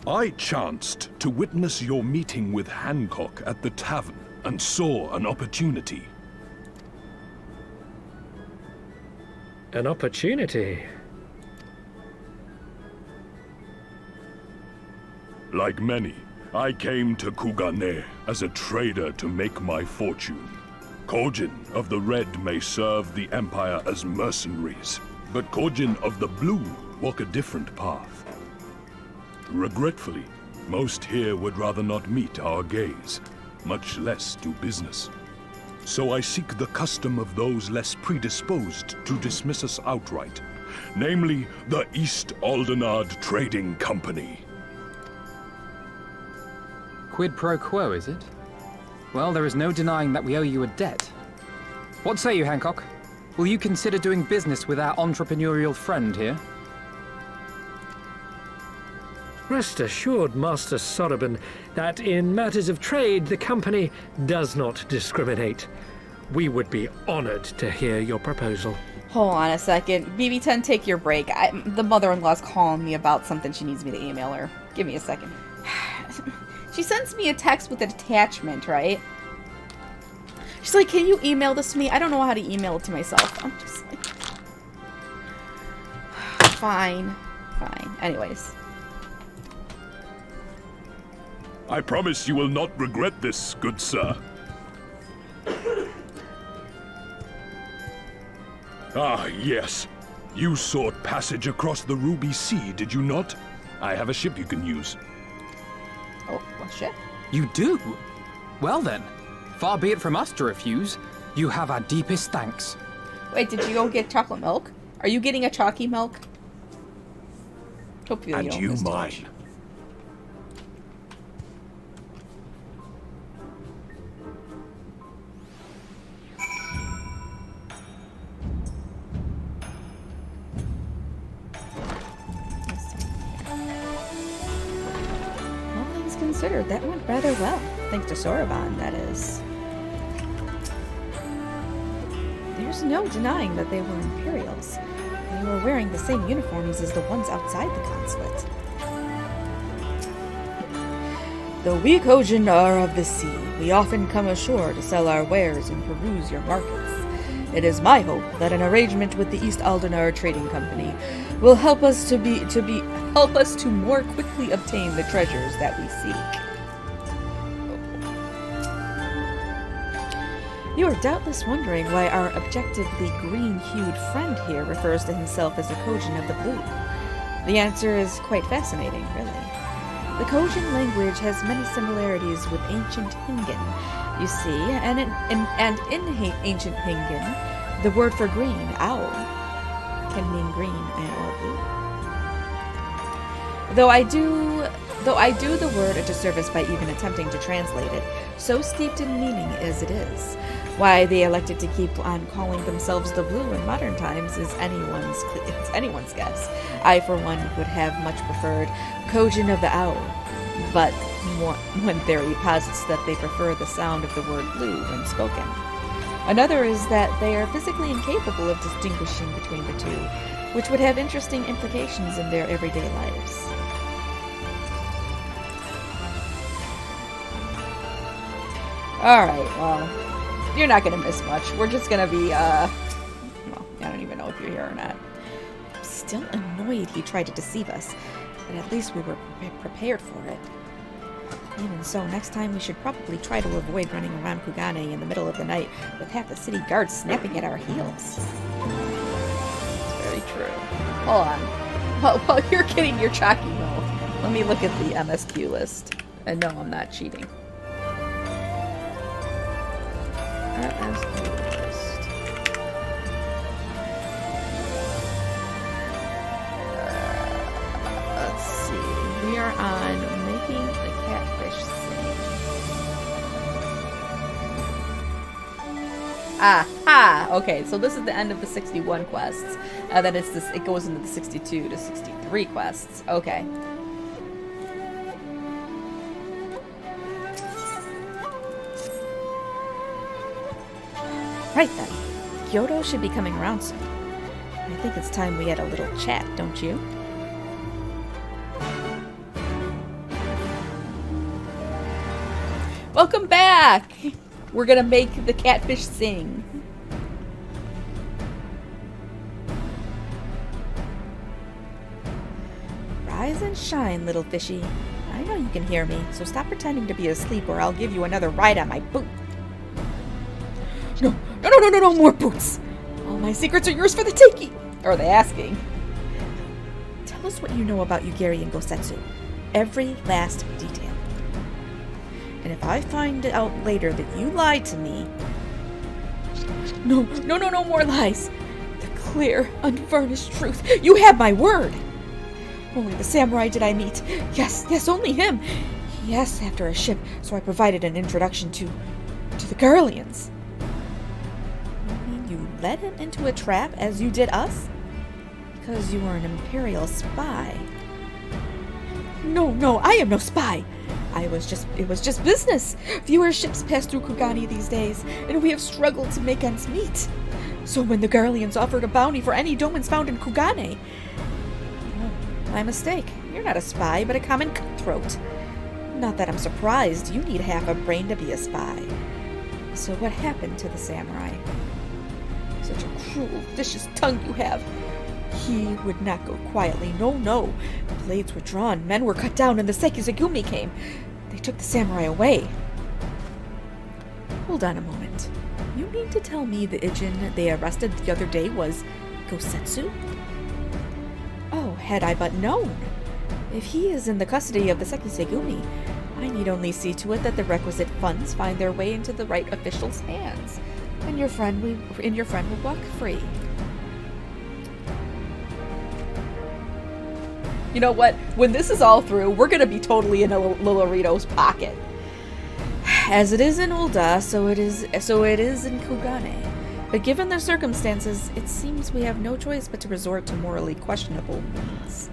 I chanced to witness your meeting with Hancock at the tavern and saw an opportunity. An opportunity? Like many, I came to Kugane as a trader to make my fortune. Kojin of the Red may serve the Empire as mercenaries, but Kojin of the Blue walk a different path. Regretfully, most here would rather not meet our gaze, much less do business. So I seek the custom of those less predisposed to dismiss us outright, namely the East Aldenard Trading Company. Quid pro quo, is it? Well, there is no denying that we owe you a debt. What say you, Hancock? Will you consider doing business with our entrepreneurial friend here? Rest assured, Master Soroban, that in matters of trade, the company does not discriminate. We would be honored to hear your proposal. Hold on a second. BB10, take your break. The mother-in-law's calling me about something she needs me to email her. Give me a second. She sends me a text with an attachment, right? She's like, can you email this to me? I don't know how to email it to myself. I'm just like... Fine. Fine. Anyways. I promise you will not regret this, good sir. Ah, yes. You sought passage across the Ruby Sea, did you not? I have a ship you can use. Oh, what ship? You do? Well then, far be it from us to refuse. You have our deepest thanks. Wait, did you go get chocolate milk? Are you getting a chalky milk? Hope you and don't you miss too mine. much. Considered, that went rather well. Thanks to Soroban, that is. There's no denying that they were Imperials. They were wearing the same uniforms as the ones outside the consulate. Though we Kojin are of the sea, we often come ashore to sell our wares and peruse your markets. It is my hope that an arrangement with the East Aldenar Trading Company will help us to more quickly obtain the treasures that we seek. You are doubtless wondering why our objectively green-hued friend here refers to himself as a Kojin of the Blue. The answer is quite fascinating, really. The Kojin language has many similarities with ancient Hingan, you see, and in ancient Hingan, the word for green, ao, can mean green or blue. Though I do the word a disservice by even attempting to translate it, so steeped in meaning as it is. Why they elected to keep on calling themselves the Blue in modern times is anyone's guess. I, for one, would have much preferred Kojin of the Owl, but one theory posits that they prefer the sound of the word blue when spoken. Another is that they are physically incapable of distinguishing between the two, which would have interesting implications in their everyday lives. Alright, well, you're not going to miss much. We're just going to be, well, I don't even know if you're here or not. still annoyed he tried to deceive us, but at least we were prepared for it. Even so, next time we should probably try to avoid running around Kugane in the middle of the night with half the city guards snapping at our heels. It's very true. Hold on. While you're getting your chalky milk, let me look at the MSQ list. And no, I'm not cheating. MSQ list. Let's see. We are on making the catfish sing. Aha! Okay, so this is the end of the 61 quests. Then it goes into the 62 to 63 quests. Okay. Right then. Kyoto should be coming around soon. I think it's time we had a little chat, don't you? Welcome back! We're gonna make the catfish sing. Rise and shine, little fishy. I know you can hear me, so stop pretending to be asleep or I'll give you another ride on my boot. No, more boots! All my secrets are yours for the taking! Or the asking. Tell us what you know about Yugiri and Gosetsu. Every last detail. And if I find out later that you lied to me... No more lies! The clear, unvarnished truth. You have my word! Only the samurai did I meet. Yes, only him. He asked after a ship, so I provided an introduction to the Garleans. You led him into a trap as you did us? Because you were an Imperial spy. No, I am no spy. It was just business. Fewer ships pass through Kugane these days, and we have struggled to make ends meet. So when the Garleans offered a bounty for any domans found in Kugane... My mistake. You're not a spy, but a common cutthroat. Not that I'm surprised. You need half a brain to be a spy. So what happened to the samurai? Such a cruel, vicious tongue you have. He would not go quietly. No. Blades were drawn, men were cut down, and the Sekizagumi came. They took the samurai away. Hold on a moment. You mean to tell me the Ijin they arrested the other day was Gosetsu? Oh, had I but known. If he is in the custody of the Sekizagumi, I need only see to it that the requisite funds find their way into the right official's hands, and your friend will walk free. You know what? When this is all through, we're gonna be totally in Lolorito's pocket. As it is in Ul'dah, so it is in Kugane. But given the circumstances, it seems we have no choice but to resort to morally questionable means.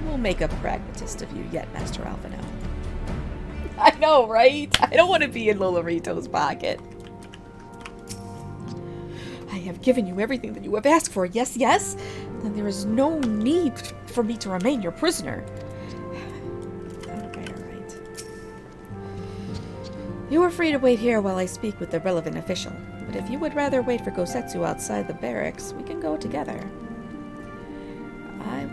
We'll make a pragmatist of you yet, Master Alphino. I know, right? I don't want to be in Lolorito's pocket. I have given you everything that you have asked for, yes? Then there is no need for me to remain your prisoner. Alright. You are free to wait here while I speak with the relevant official. But if you would rather wait for Gosetsu outside the barracks, we can go together. I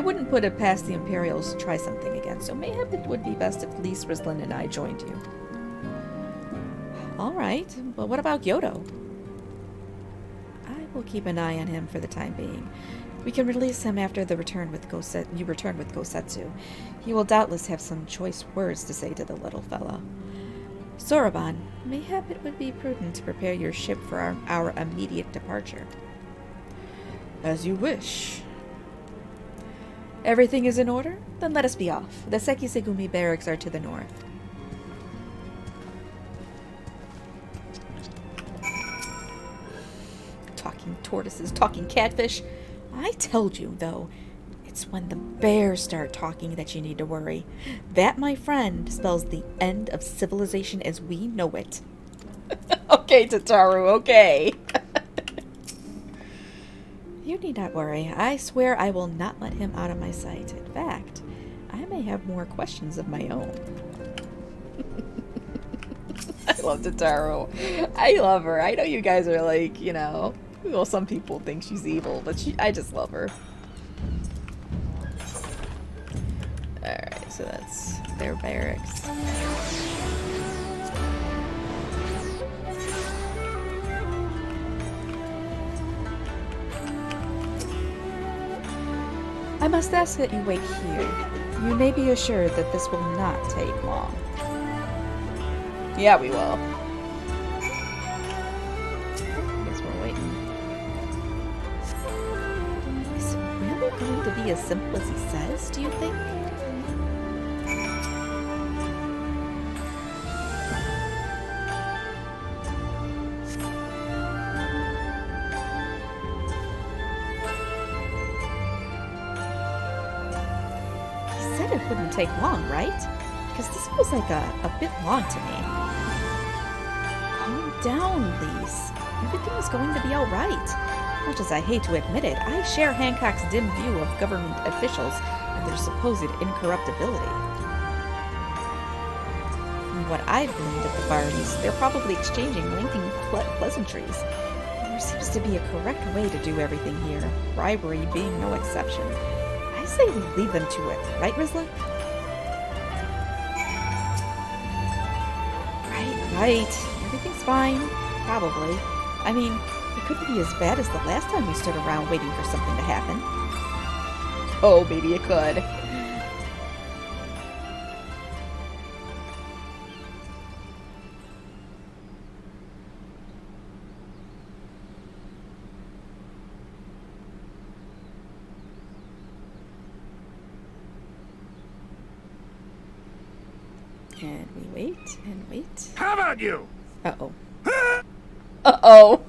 wouldn't put it past the Imperials to try something again, so mayhap it would be best if Lise, Rislin, and I joined you. Alright, but what about Kyoto? I will keep an eye on him for the time being. We can release him after you return with Gosetsu. He will doubtless have some choice words to say to the little fellow. Soroban, mayhap it would be prudent to prepare your ship for our immediate departure. As you wish. Everything is in order? Then let us be off. The Sekisegumi barracks are to the north. Talking tortoises, talking catfish. I told you, though, it's when the bears start talking that you need to worry. That, my friend, spells the end of civilization as we know it. Okay, Tataru, okay. You need not worry. I swear I will not let him out of my sight. In fact, I may have more questions of my own. I love Tataru. I love her. I know you guys are like, Well, some people think she's evil, but I just love her. Alright, so that's their barracks. I must ask that you wait here. You may be assured that this will not take long. Yeah, we will. Guess we're waiting. Is it really going to be as simple as he says, do you think? It wouldn't take long, right? Because this feels like a bit long to me. Calm down, Lise. Everything is going to be alright. Much as I hate to admit it, I share Hancock's dim view of government officials and their supposed incorruptibility. From what I've gleaned at the Barneys, they're probably exchanging lengthy pleasantries. There seems to be a correct way to do everything here, bribery being no exception. I say we leave them to it, right, Rizla? Right. Everything's fine. Probably. I mean, it couldn't be as bad as the last time we stood around waiting for something to happen. Oh, maybe it could. And we wait and wait. How about you? Uh-oh. Uh-oh.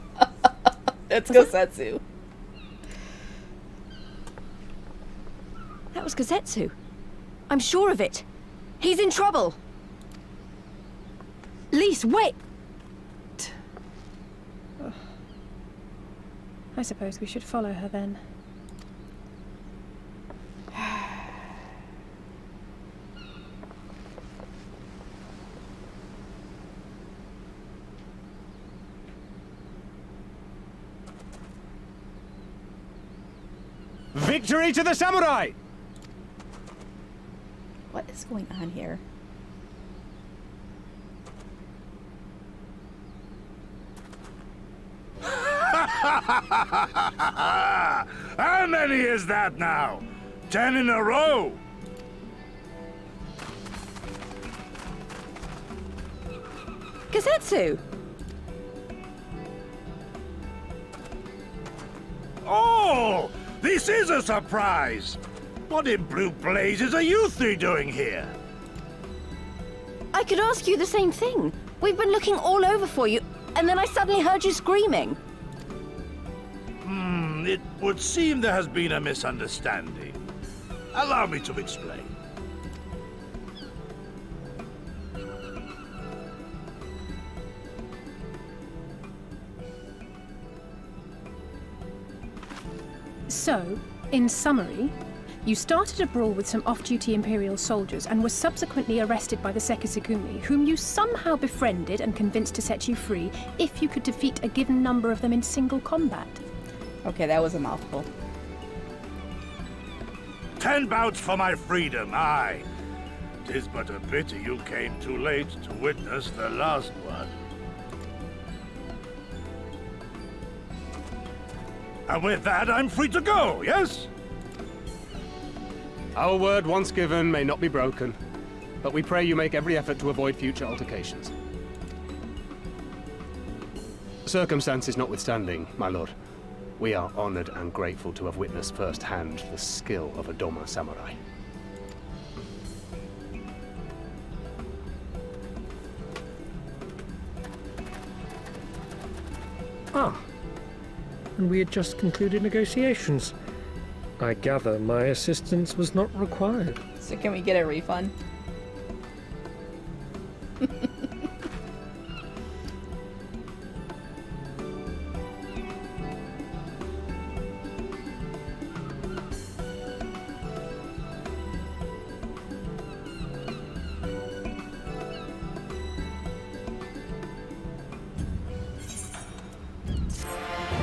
It's Gosetsu. That was Gosetsu. I'm sure of it. He's in trouble. Lise, wait! I suppose we should follow her then. Victory to the samurai! What is going on here? How many is that now? 10 in a row? Gosetsu! Oh! This is a surprise! What in blue blazes are you three doing here? I could ask you the same thing. We've been looking all over for you, and then I suddenly heard you screaming. It would seem there has been a misunderstanding. Allow me to explain. So, in summary, you started a brawl with some off-duty Imperial soldiers and were subsequently arrested by the Sekisugumi, whom you somehow befriended and convinced to set you free if you could defeat a given number of them in single combat. Okay, that was a mouthful. 10 bouts for my freedom, aye. 'Tis but a pity you came too late to witness the last one. And with that, I'm free to go, yes? Our word once given may not be broken, but we pray you make every effort to avoid future altercations. Circumstances notwithstanding, my lord, we are honored and grateful to have witnessed firsthand the skill of a Doma samurai. Ah, and we had just concluded negotiations. I gather my assistance was not required. So can we get a refund?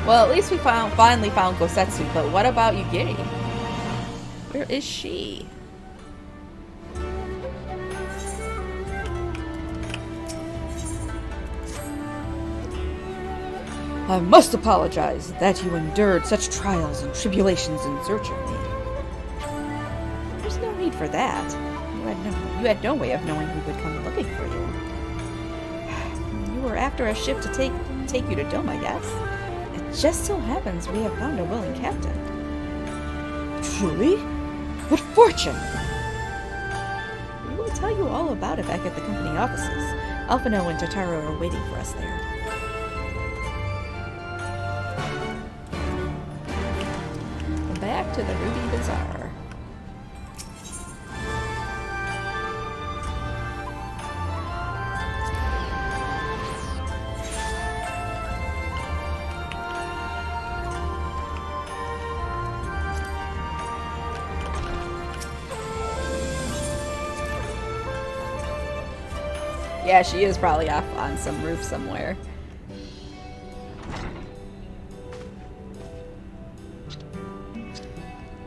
Well, at least we finally found Gosetsu, but what about Yugiri? Where is she? I must apologize that you endured such trials and tribulations in search of me. There's no need for that. You had no way of knowing who would come looking for you. You were after a ship to take you to Doma, yes? It just so happens we have found a willing captain. Truly? What fortune! We will tell you all about it back at the company offices. Alphino and Totaro are waiting for us there. Back to the Ruby Bazaar. Yeah, she is probably off on some roof somewhere.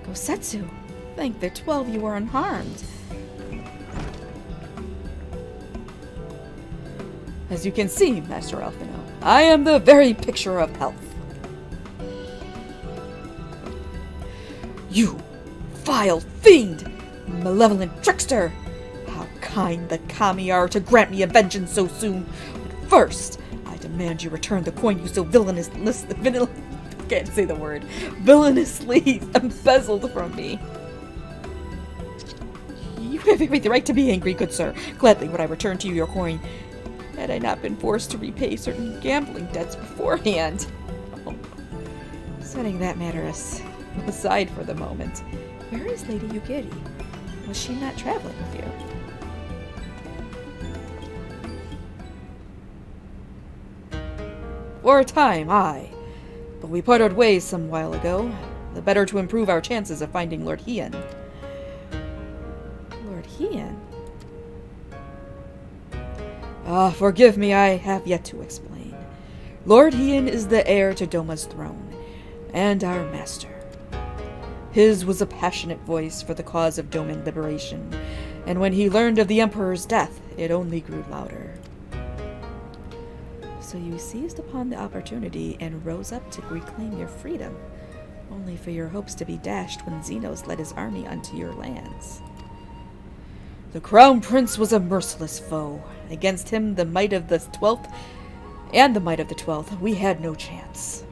Gosetsu, thank the 12 you are unharmed. As you can see, Master Alphino, I am the very picture of health. You vile fiend! Malevolent trickster! How kind the kami are to grant me a vengeance so soon. But first, I demand you return the coin you so villainously embezzled from me. You have every right to be angry, good sir. Gladly would I return to you your coin, had I not been forced to repay certain gambling debts beforehand. Oh. Setting that matter aside for the moment, where is Lady Yugiri? Was she not traveling with you? For a time, aye. But we parted ways some while ago, the better to improve our chances of finding Lord Hien. Lord Hien? Forgive me, I have yet to explain. Lord Hien is the heir to Doma's throne, and our master. His was a passionate voice for the cause of Doman liberation, and when he learned of the Emperor's death, it only grew louder. So you seized upon the opportunity and rose up to reclaim your freedom, only for your hopes to be dashed when Xenos led his army unto your lands. The Crown Prince was a merciless foe. Against him, the might of the 12th, we had no chance.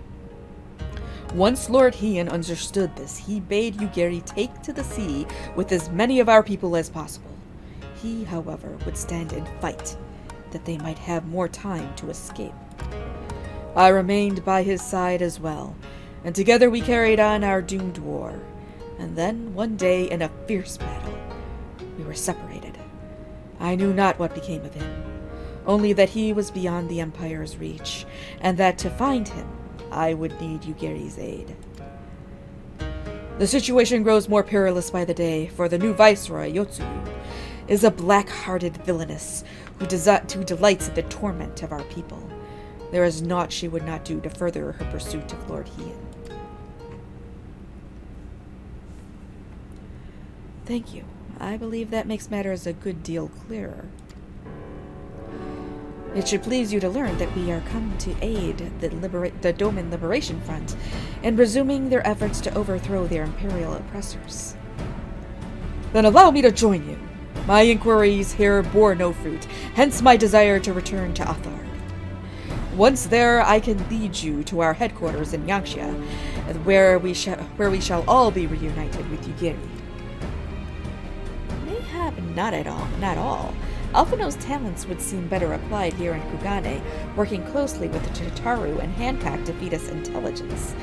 Once Lord Hien understood this, he bade Yugiri take to the sea with as many of our people as possible. He, however, would stand and fight, that they might have more time to escape. I remained by his side as well, and together we carried on our doomed war. And then, one day, in a fierce battle, we were separated. I knew not what became of him, only that he was beyond the Empire's reach, and that to find him, I would need Yugiri's aid. The situation grows more perilous by the day, for the new viceroy, Yotsuyu, is a black-hearted villainess who delights in the torment of our people. There is naught she would not do to further her pursuit of Lord Hien. Thank you. I believe that makes matters a good deal clearer. It should please you to learn that we are come to aid the Doman Liberation Front in resuming their efforts to overthrow their imperial oppressors. Then allow me to join you. My inquiries here bore no fruit, hence my desire to return to Athard. Once there, I can lead you to our headquarters in Yangxia, where we shall all be reunited with Yugiri. Mayhap not all. Alphino's talents would seem better applied here in Kugane, working closely with the Tataru and Hancock to feed us intelligence.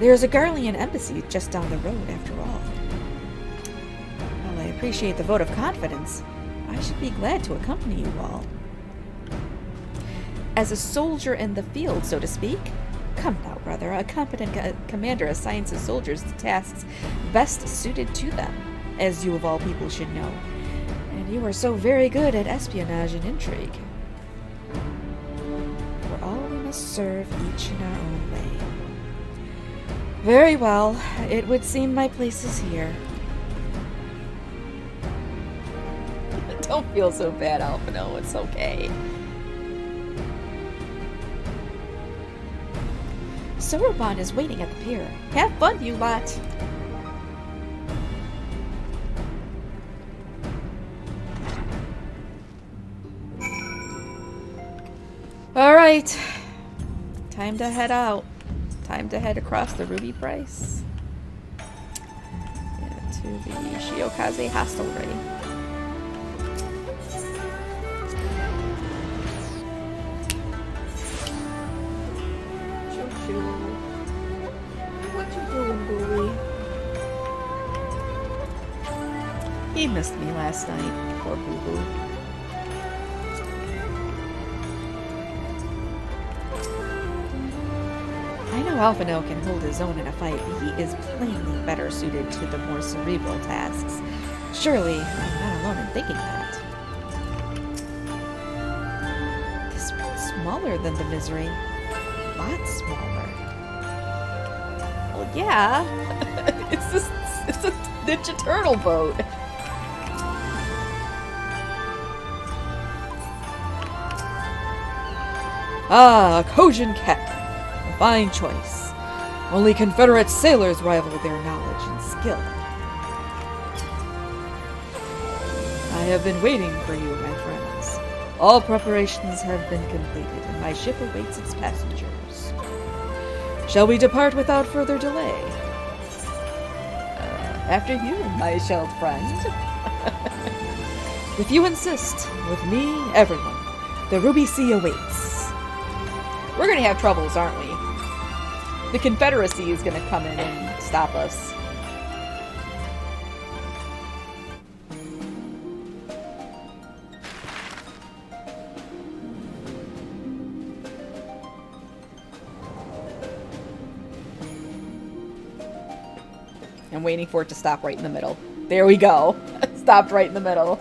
There is a Garlean embassy just down the road, after all. While I appreciate the vote of confidence, I should be glad to accompany you all. As a soldier in the field, so to speak. Come now, brother, a competent commander assigns his soldiers the tasks best suited to them, as you of all people should know. And you are so very good at espionage and intrigue. For all we must serve each in our own way. Very well. It would seem my place is here. Don't feel so bad, Alphino. It's okay. Sauron is waiting at the pier. Have fun, you lot. Alright. Time to head out. Time to head across the Ruby Price. Yeah, to the Shiokaze hostelry. Choo-choo. What you doing, Booey? He missed me last night. Poor Boo-Boo. I know Alphino can hold his own in a fight, but he is plainly better suited to the more cerebral tasks. Surely, I'm not alone in thinking that. This one's smaller than the Misery. A lot smaller. Well, yeah. it's a Ninja Turtle boat. Ah, Kojin Kek. Fine choice. Only Confederate sailors rival their knowledge and skill. I have been waiting for you, my friends. All preparations have been completed, and my ship awaits its passengers. Shall we depart without further delay? After you, my shelled friend. If you insist, with me, everyone, the Ruby Sea awaits. We're gonna have troubles, aren't we? The Confederacy is gonna come in and stop us. I'm waiting for it to stop right in the middle. There we go. Stopped right in the middle.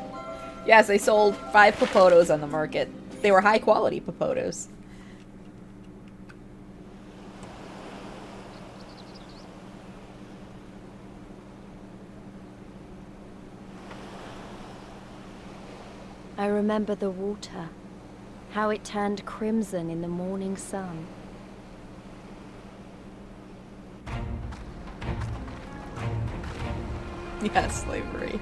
Yes, they sold 5 Popotos on the market. They were high quality Popotos. I remember the water, how it turned crimson in the morning sun. Yes, slavery.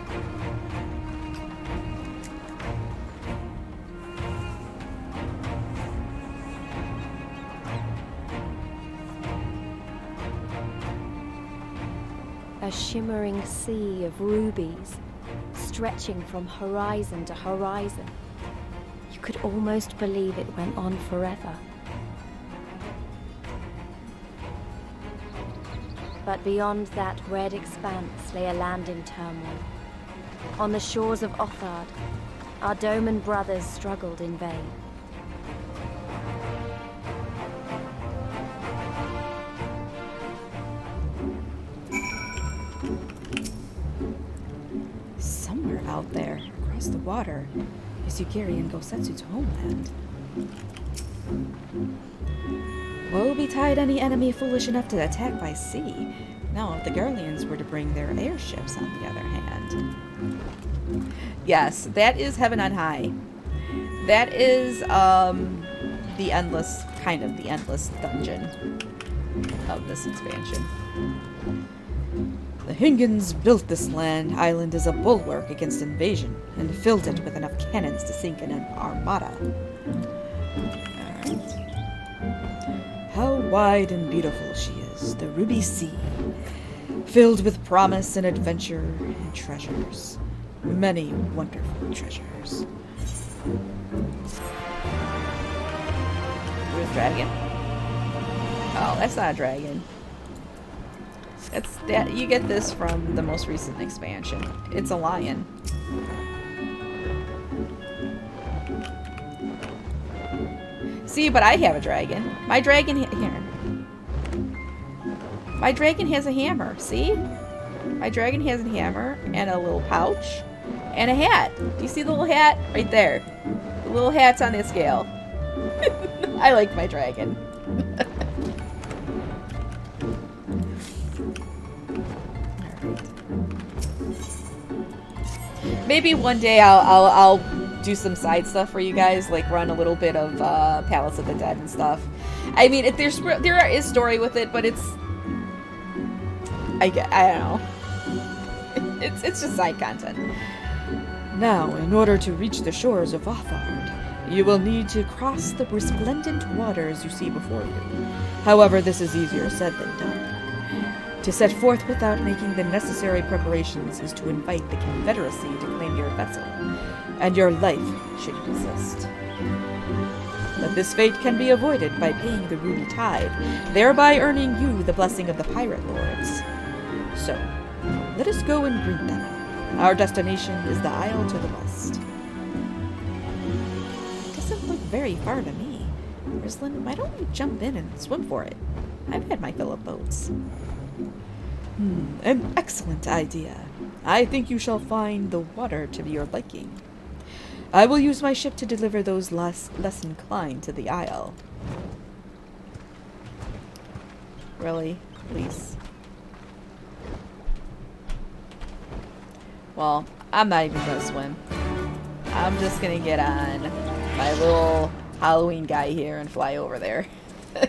A shimmering sea of rubies, stretching from horizon to horizon. You could almost believe it went on forever. But beyond that red expanse lay a land in turmoil. On the shores of Othard, our Doman brothers struggled in vain. Somewhere out there, across the water, is Yugiri and Gosetsu's homeland. Woe betide any enemy foolish enough to attack by sea. Now, if the Garleans were to bring their airships, on the other hand. Yes, that is heaven on high. That is, the endless dungeon of this expansion. The Hingans built this island as a bulwark against invasion, and filled it with enough cannons to sink an armada. Alright. How wide and beautiful she is, the Ruby Sea, filled with promise and adventure and treasures. Many wonderful treasures. Is it a dragon? Oh, that's not a dragon. You get this from the most recent expansion. It's a lion. See, but I have a dragon. My dragon here. My dragon has a hammer. See? My dragon has a hammer and a little pouch and a hat. Do you see the little hat right there? The little hat's on the scale. I like my dragon. maybe one day I'll do some side stuff for you guys, like run a little bit of Palace of the Dead and stuff. I mean, there is story with it, but it's I don't know. It's just side content. Now, in order to reach the shores of Othard, you will need to cross the resplendent waters you see before you. However, this is easier said than done. To set forth without making the necessary preparations is to invite the Confederacy to claim your vessel, and your life should you resist. But this fate can be avoided by paying the Ruby Tide, thereby earning you the blessing of the Pirate Lords. So, let us go and greet them. Our destination is the Isle to the west. It doesn't look very far to me. Rizlin, why don't you jump in and swim for it? I've had my fill of boats. An excellent idea. I think you shall find the water to be your liking. I will use my ship to deliver those less inclined to the Isle. Really? Please. Well, I'm not even gonna swim. I'm just gonna get on my little Halloween guy here and fly over there.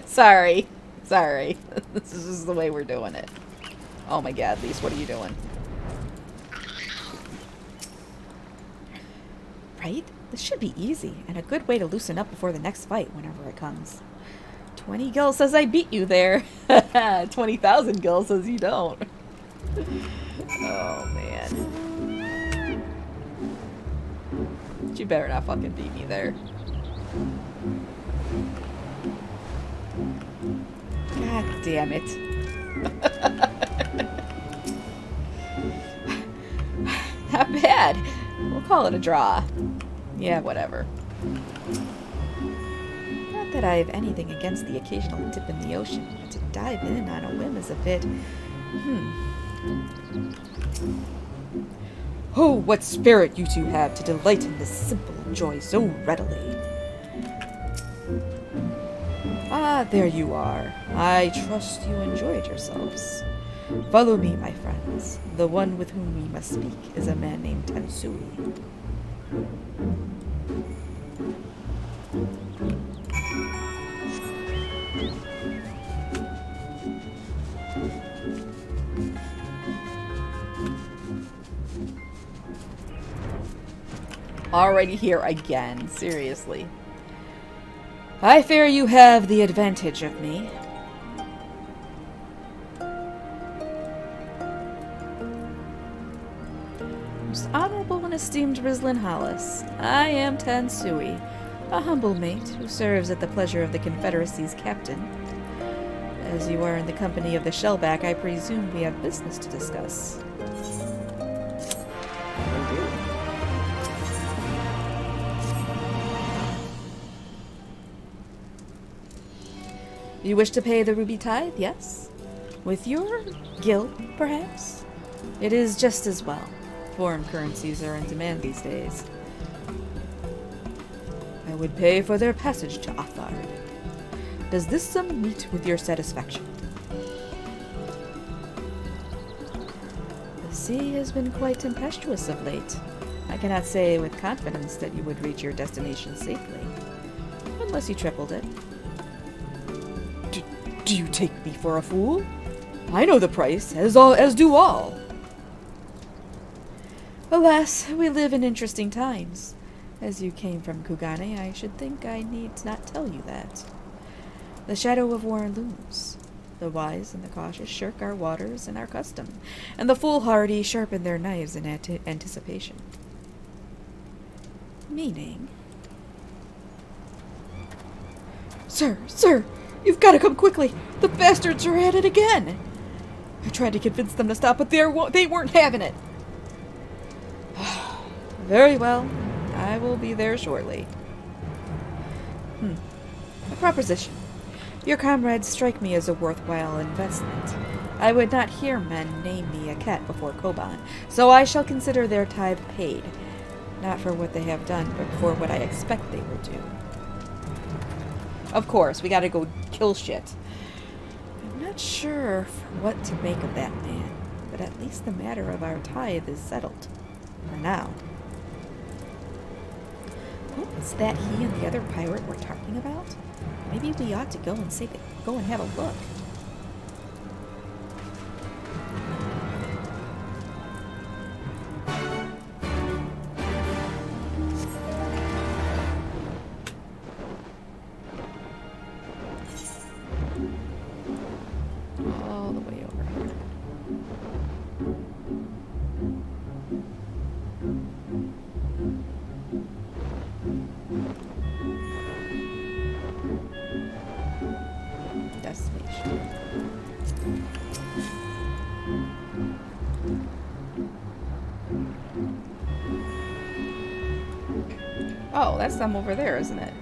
Sorry. This is just the way we're doing it. Oh my god, Lise, what are you doing? Right? This should be easy, and a good way to loosen up before the next fight, whenever it comes. 20 gil says I beat you there. 20,000 gil says you don't. Oh, man. You better not fucking beat me there. God damn it. Not bad. We'll call it a draw. Yeah, whatever. Not that I have anything against the occasional dip in the ocean, but to dive in on a whim is a bit... Oh, what spirit you two have to delight in this simple joy so readily. Ah, there you are. I trust you enjoyed yourselves. Follow me, my friends. The one with whom we must speak is a man named Tansui. Already here again, seriously. I fear you have the advantage of me. Most honorable and esteemed Rizlin Hollis, I am Tansui, a humble mate who serves at the pleasure of the Confederacy's captain. As you are in the company of the Shellback, I presume we have business to discuss. You wish to pay the Ruby Tithe, yes? With your guild, perhaps? It is just as well. Foreign currencies are in demand these days. I would pay for their passage to Othard. Does this sum meet with your satisfaction? The sea has been quite tempestuous of late. I cannot say with confidence that you would reach your destination safely. Unless you tripled it. Do you take me for a fool? I know the price, as do all. Alas, we live in interesting times. As you came from Kugane, I should think I need not tell you that. The shadow of war looms. The wise and the cautious shirk our waters and our custom, and the foolhardy sharpen their knives in anticipation. Meaning? Sir! You've got to come quickly! The bastards are at it again! I tried to convince them to stop, but they weren't having it! Very well. I will be there shortly. A proposition. Your comrades strike me as a worthwhile investment. I would not hear men name me a cat before Koban, so I shall consider their tithe paid. Not for what they have done, but for what I expect they will do. Of course, we gotta go kill shit. I'm not sure what to make of that man, but at least the matter of our tithe is settled. For now. Is that he and the other pirate we're talking about? Maybe we ought to go and have a look. All the way over here. Destination. Oh, that's them over there, isn't it?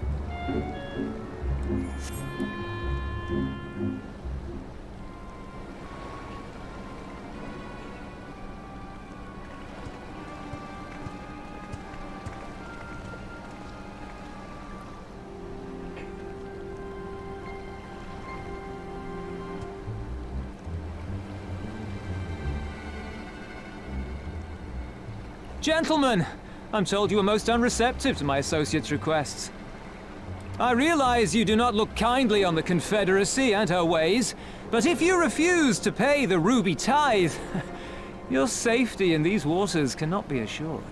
Gentlemen, I'm told you are most unreceptive to my associate's requests. I realize you do not look kindly on the Confederacy and her ways, but if you refuse to pay the ruby tithe, your safety in these waters cannot be assured.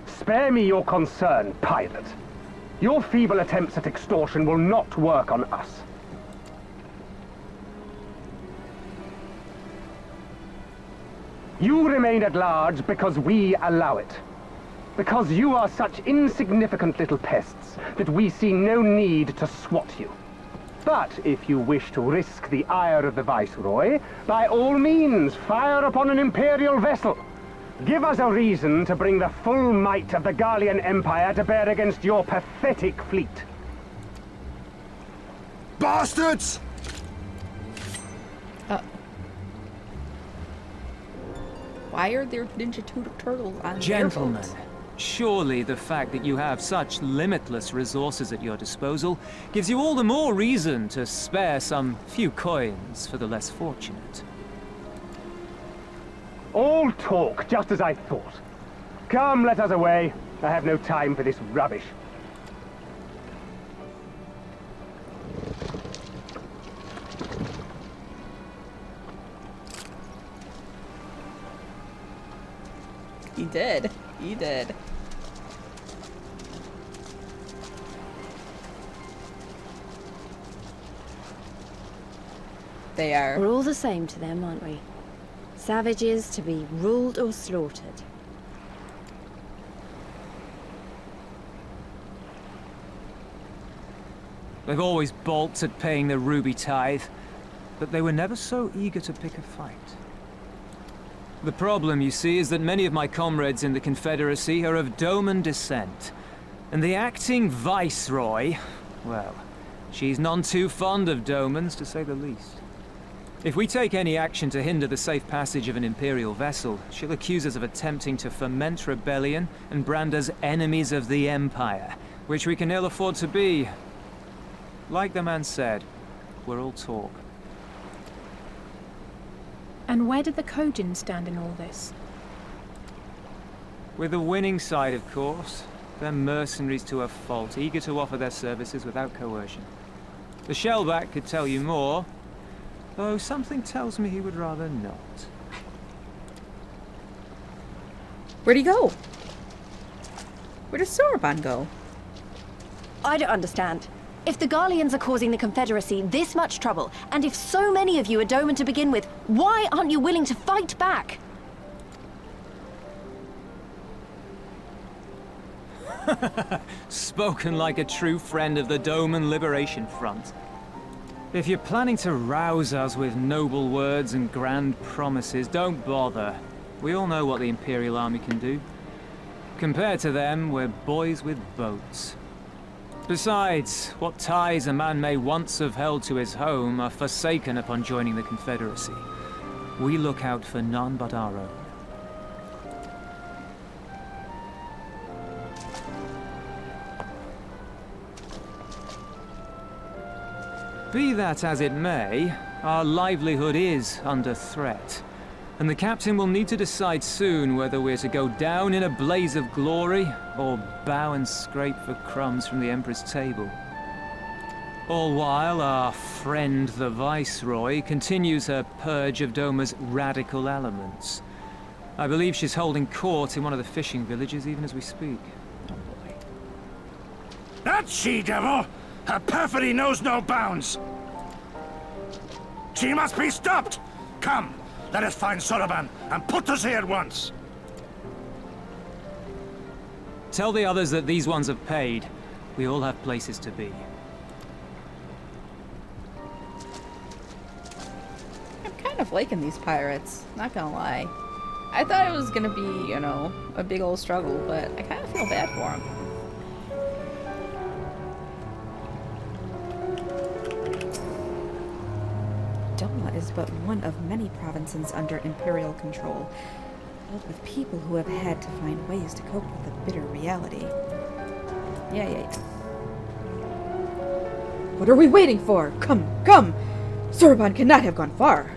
Spare me your concern, pilot. Your feeble attempts at extortion will not work on us. You remain at large because we allow it. Because you are such insignificant little pests that we see no need to swat you. But if you wish to risk the ire of the Viceroy, by all means, fire upon an Imperial vessel. Give us a reason to bring the full might of the Garlean Empire to bear against your pathetic fleet. Bastards! Why are there Ninja Turtles on Gentlemen, their boat? surely the fact that you have such limitless resources at your disposal gives you all the more reason to spare some few coins for the less fortunate. All talk, just as I thought. Come, let us away. I have no time for this rubbish. He did. He did. They are. We're all the same to them, aren't we? Savages to be ruled or slaughtered. They've always balked at paying the ruby tithe, but they were never so eager to pick a fight. The problem, you see, is that many of my comrades in the Confederacy are of Doman descent. And the acting Viceroy, well, she's none too fond of Domans, to say the least. If we take any action to hinder the safe passage of an Imperial vessel, she'll accuse us of attempting to foment rebellion and brand us enemies of the Empire, which we can ill afford to be. Like the man said, we're all talk. And where did the Kojin stand in all this? With the winning side, of course. They're mercenaries to a fault, eager to offer their services without coercion. The Shellback could tell you more, though something tells me he would rather not. Where'd he go? Where does Sauron go? I don't understand. If the Garleans are causing the Confederacy this much trouble, and if so many of you are Doman to begin with, why aren't you willing to fight back? Spoken like a true friend of the Doman Liberation Front. If you're planning to rouse us with noble words and grand promises, don't bother. We all know what the Imperial Army can do. Compared to them, we're boys with boats. Besides, what ties a man may once have held to his home are forsaken upon joining the Confederacy. We look out for none but our own. Be that as it may, our livelihood is under threat. And the captain will need to decide soon whether we're to go down in a blaze of glory or bow and scrape for crumbs from the Emperor's table. All while our friend the Viceroy continues her purge of Doma's radical elements. I believe she's holding court in one of the fishing villages even as we speak. That she-devil! Her perfidy knows no bounds! She must be stopped! Come, let us find Soroban and put to sea at once! Tell the others that these ones have paid. We all have places to be. I'm kind of liking these pirates, not gonna lie. I thought it was gonna be, you know, a big old struggle, but I kind of feel bad for them. Doma is but one of many provinces under Imperial control, filled with people who have had to find ways to cope with the bitter reality. Yeah. What are we waiting for? Come! Soroban cannot have gone far.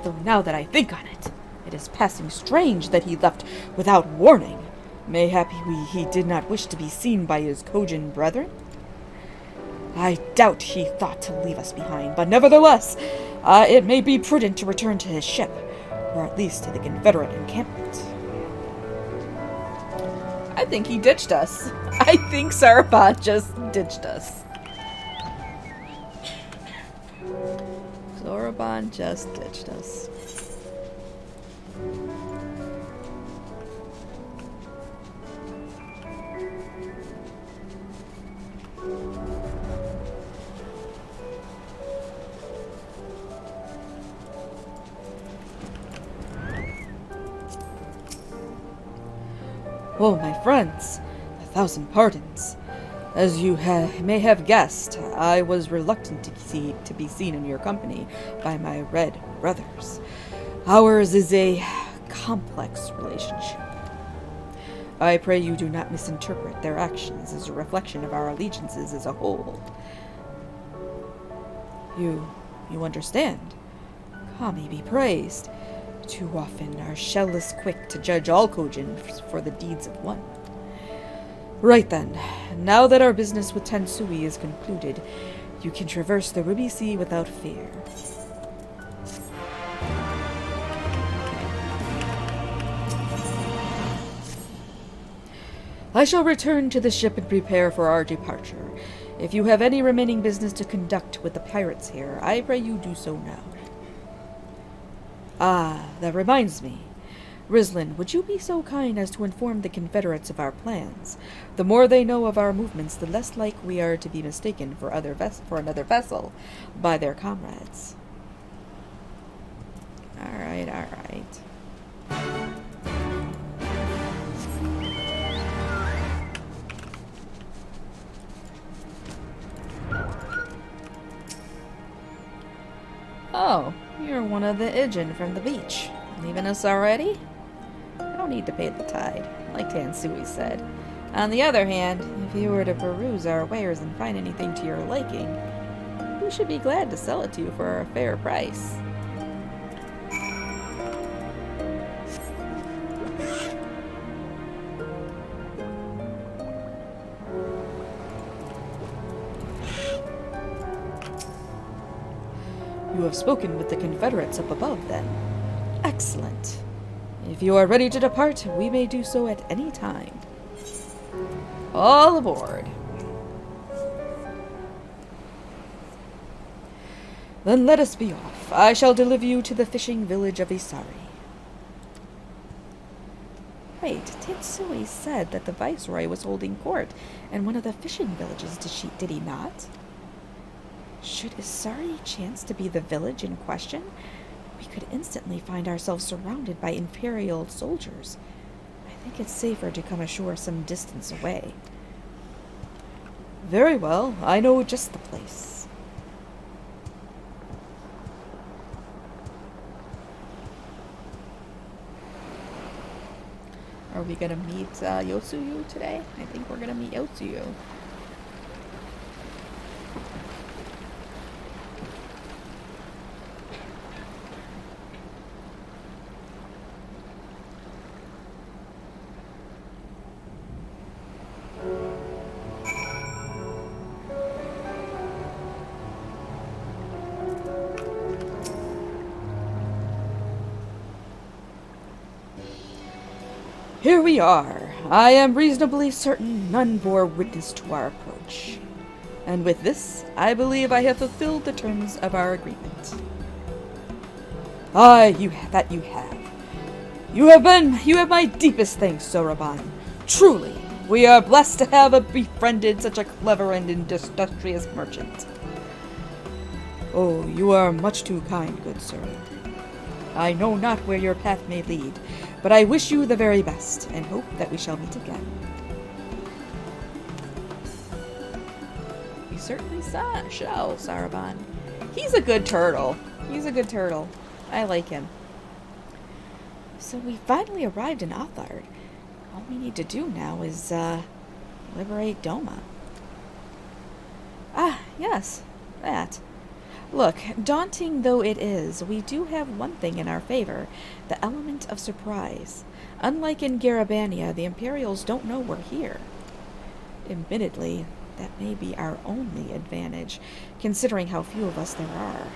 Though now that I think on it, it is passing strange that he left without warning. Mayhap he did not wish to be seen by his Kojin brethren? I doubt he thought to leave us behind, but nevertheless, it may be prudent to return to his ship, or at least to the Confederate encampment. I think he ditched us. I think Soroban just ditched us. Soroban just ditched us. Oh, my friends, 1,000 pardons. As you may have guessed, I was reluctant to be seen in your company by my red brothers. Ours is a complex relationship. I pray you do not misinterpret their actions as a reflection of our allegiances as a whole. You understand? Kami be praised. Too often are shellless quick to judge all Kojin for the deeds of one. Right then, now that our business with Tensui is concluded, you can traverse the Ruby Sea without fear. I shall return to the ship and prepare for our departure. If you have any remaining business to conduct with the pirates here, I pray you do so now. Ah, that reminds me. Rislin, would you be so kind as to inform the Confederates of our plans? The more they know of our movements, the less like we are to be mistaken for another vessel by their comrades. All right. Oh, you're one of the Ijin from the beach. Leaving us already? I don't need to pay the tide, like Tansui said. On the other hand, if you were to peruse our wares and find anything to your liking, we should be glad to sell it to you for a fair price. You have spoken with the Confederates up above, then. Excellent. If you are ready to depart, we may do so at any time. All aboard. Then let us be off. I shall deliver you to the fishing village of Isari. Wait, Tensui said that the Viceroy was holding court in one of the fishing villages, did he not? Should Isari chance to be the village in question, we could instantly find ourselves surrounded by Imperial soldiers. I think it's safer to come ashore some distance away. Very well, I know just the place. Are we gonna meet Yotsuyu today? I think we're gonna meet Yotsuyu. Here we are. I am reasonably certain none bore witness to our approach. And with this, I believe I have fulfilled the terms of our agreement. Aye, you have. You have my deepest thanks, Soraban. Truly, we are blessed to have befriended such a clever and industrious merchant. Oh, you are much too kind, good sir. I know not where your path may lead, but I wish you the very best, and hope that we shall meet again. We certainly shall, Saraban. He's a good turtle. I like him. So we finally arrived in Athard. All we need to do now is, liberate Doma. Ah, yes, that. Look, daunting though it is, we do have one thing in our favor, the element of surprise. Unlike in Garabania, the Imperials don't know we're here. Admittedly, that may be our only advantage, considering how few of us there are.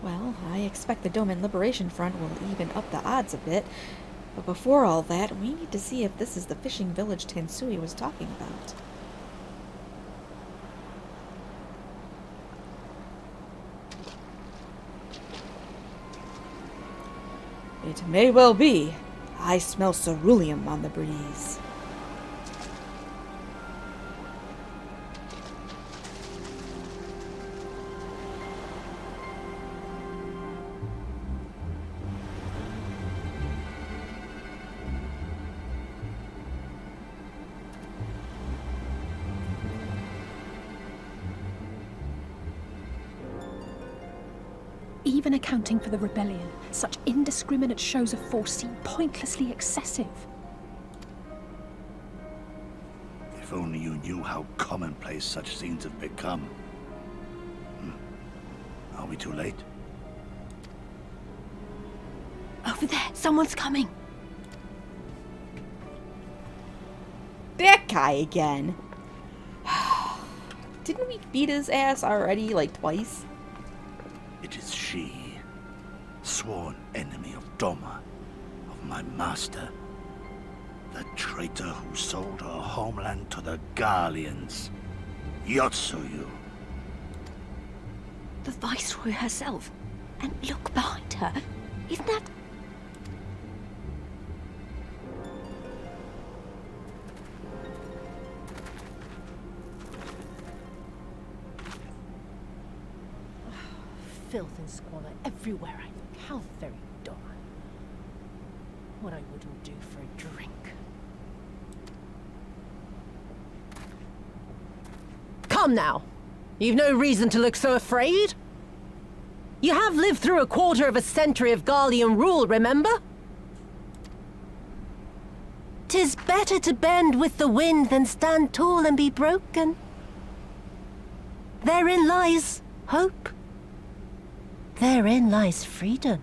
Well, I expect the Doman Liberation Front will even up the odds a bit, but before all that, we need to see if this is the fishing village Tansui was talking about. It may well be. I smell ceruleum on the breeze. Even accounting for the rebellion, such indiscriminate shows of force seem pointlessly excessive. If only you knew how commonplace such scenes have become. Are we too late? Over there, someone's coming. That guy again. Didn't we beat his ass already, like, twice? It is she, sworn enemy of Doma, of my master. The traitor who sold her homeland to the Garleans. Yotsuyu. The Viceroy herself. And look behind her. Isn't that... Filth and squalor everywhere I look. How very dark. What I wouldn't do for a drink. Come now! You've no reason to look so afraid. You have lived through a quarter of a century of Garlean rule, remember? 'Tis better to bend with the wind than stand tall and be broken. Therein lies hope. Therein lies freedom.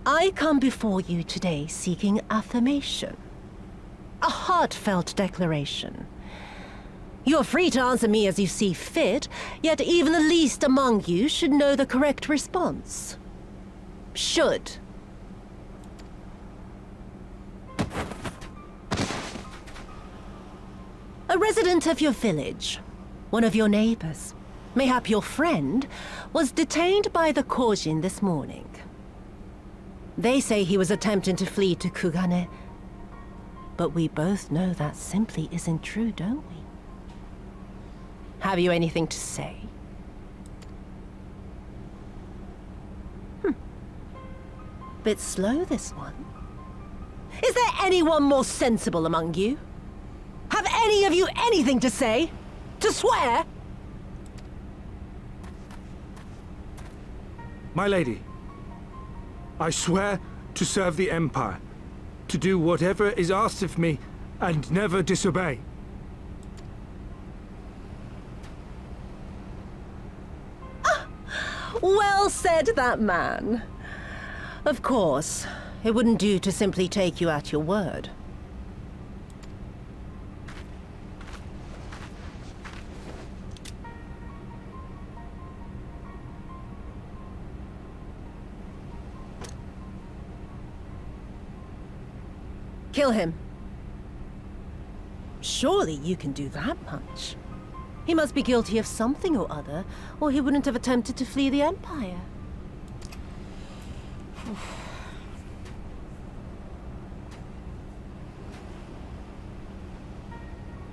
I come before you today seeking affirmation. A heartfelt declaration. You're free to answer me as you see fit, yet even the least among you should know the correct response. Should. A resident of your village, one of your neighbors, mayhap your friend, was detained by the Korjin this morning. They say he was attempting to flee to Kugane, but we both know that simply isn't true, don't we? Have you anything to say? Bit slow, this one. Is there anyone more sensible among you? Have any of you anything to say? To swear? My lady, I swear to serve the Empire, to do whatever is asked of me, and never disobey. Well said, that man. Of course, it wouldn't do to simply take you at your word. Kill him. Surely you can do that much. He must be guilty of something or other, or he wouldn't have attempted to flee the Empire.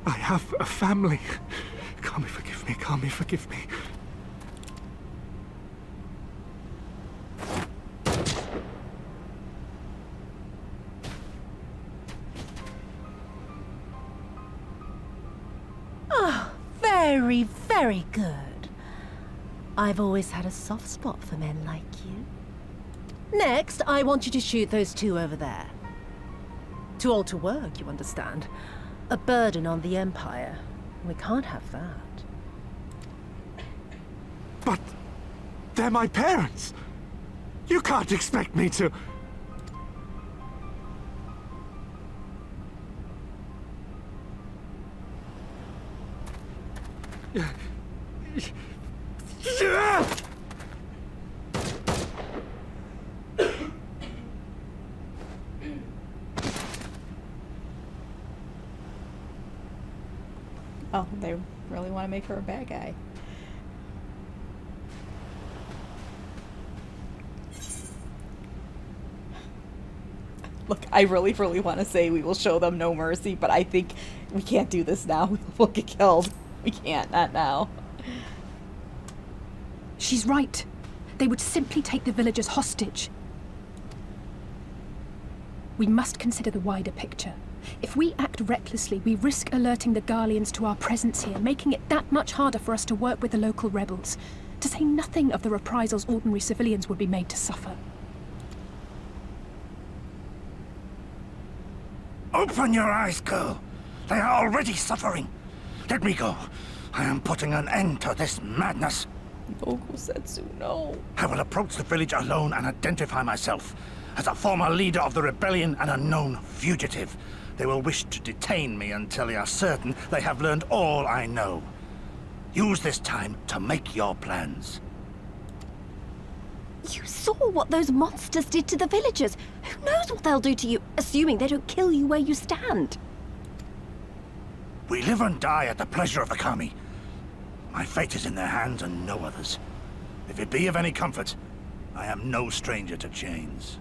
I have a family. Kami, forgive me. Kami, forgive me. Very, very good. I've always had a soft spot for men like you. Next, I want you to shoot those two over there. Too old to work, you understand. A burden on the Empire. We can't have that. But they're my parents. You can't expect me to... Oh, they really want to make her a bad guy. Look, I really, really want to say we will show them no mercy, but I think we can't do this now. We'll get killed. We can't, not now. She's right. They would simply take the villagers hostage. We must consider the wider picture. If we act recklessly, we risk alerting the Garleans to our presence here, making it that much harder for us to work with the local rebels, to say nothing of the reprisals ordinary civilians would be made to suffer. Open your eyes, girl. They are already suffering. Let me go. I am putting an end to this madness. Setsu, no. I will approach the village alone and identify myself as a former leader of the rebellion and a known fugitive. They will wish to detain me until they are certain they have learned all I know. Use this time to make your plans. You saw what those monsters did to the villagers. Who knows what they'll do to you, assuming they don't kill you where you stand? We live and die at the pleasure of the Kami. My fate is in their hands and no others. If it be of any comfort, I am no stranger to chains.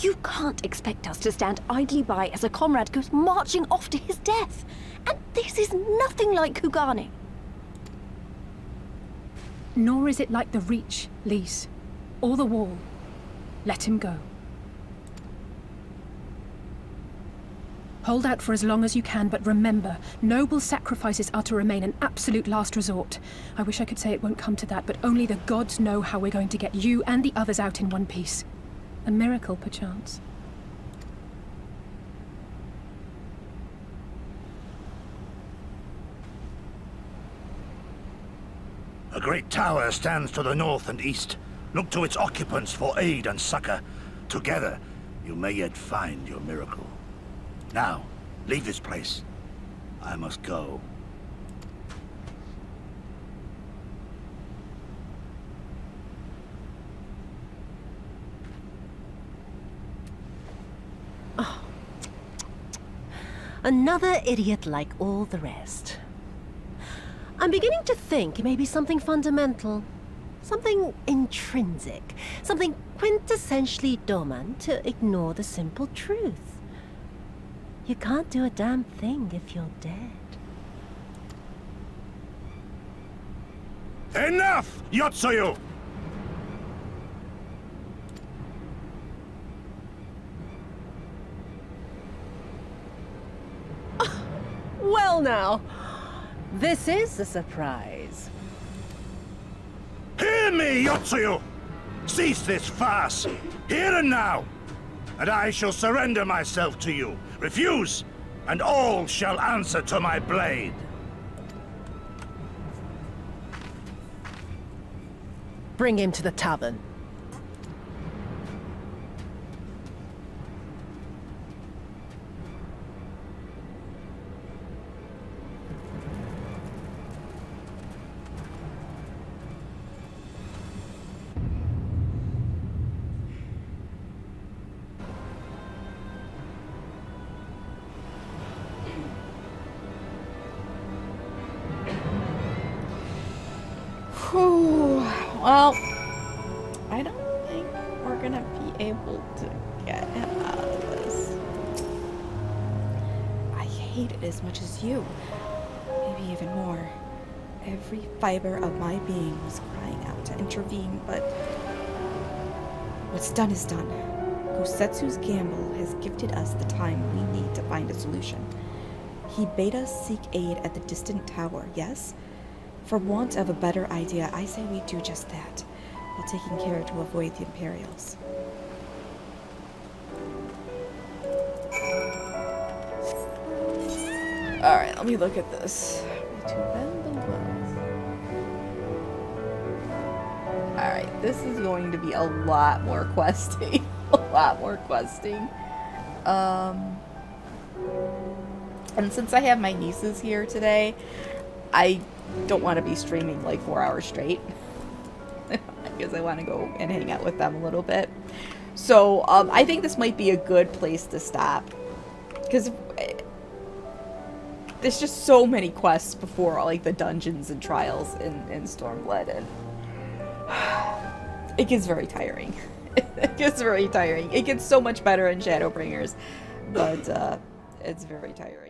You can't expect us to stand idly by as a comrade goes marching off to his death. And this is nothing like Kugane. Nor is it like the Reach, Lise, or the Wall. Let him go. Hold out for as long as you can, but remember, noble sacrifices are to remain an absolute last resort. I wish I could say it won't come to that, but only the gods know how we're going to get you and the others out in one piece. A miracle, perchance. A great tower stands to the north and east. Look to its occupants for aid and succor. Together, you may yet find your miracle. Now, leave this place. I must go. Oh. Another idiot like all the rest. I'm beginning to think it may be something fundamental. Something intrinsic. Something quintessentially Doman to ignore the simple truth. You can't do a damn thing if you're dead. Enough, Yotsuyu! Well now, this is a surprise. Hear me, Yotsuyu! Cease this farce, here and now, and I shall surrender myself to you. Refuse, and all shall answer to my blade. Bring him to the tavern. Whew. Well, I don't think we're gonna be able to get him out of this. I hate it as much as you. Maybe even more. Every fiber of my being was crying out to intervene, but what's done is done. Kosetsu's gamble has gifted us the time we need to find a solution. He bade us seek aid at the distant tower, yes? For want of a better idea, I say we do just that, while taking care to avoid the Imperials. Alright, let me look at this. To bend the will. Alright, this is going to be a lot more questing. A lot more questing. And since I have my nieces here today, I don't want to be streaming like 4 hours straight. Because I want to go and hang out with them a little bit. So, I think this might be a good place to stop. Because there's just so many quests before, like, the dungeons and trials in Stormblood, and it gets very tiring. It gets very tiring. It gets so much better in Shadowbringers, but it's very tiring.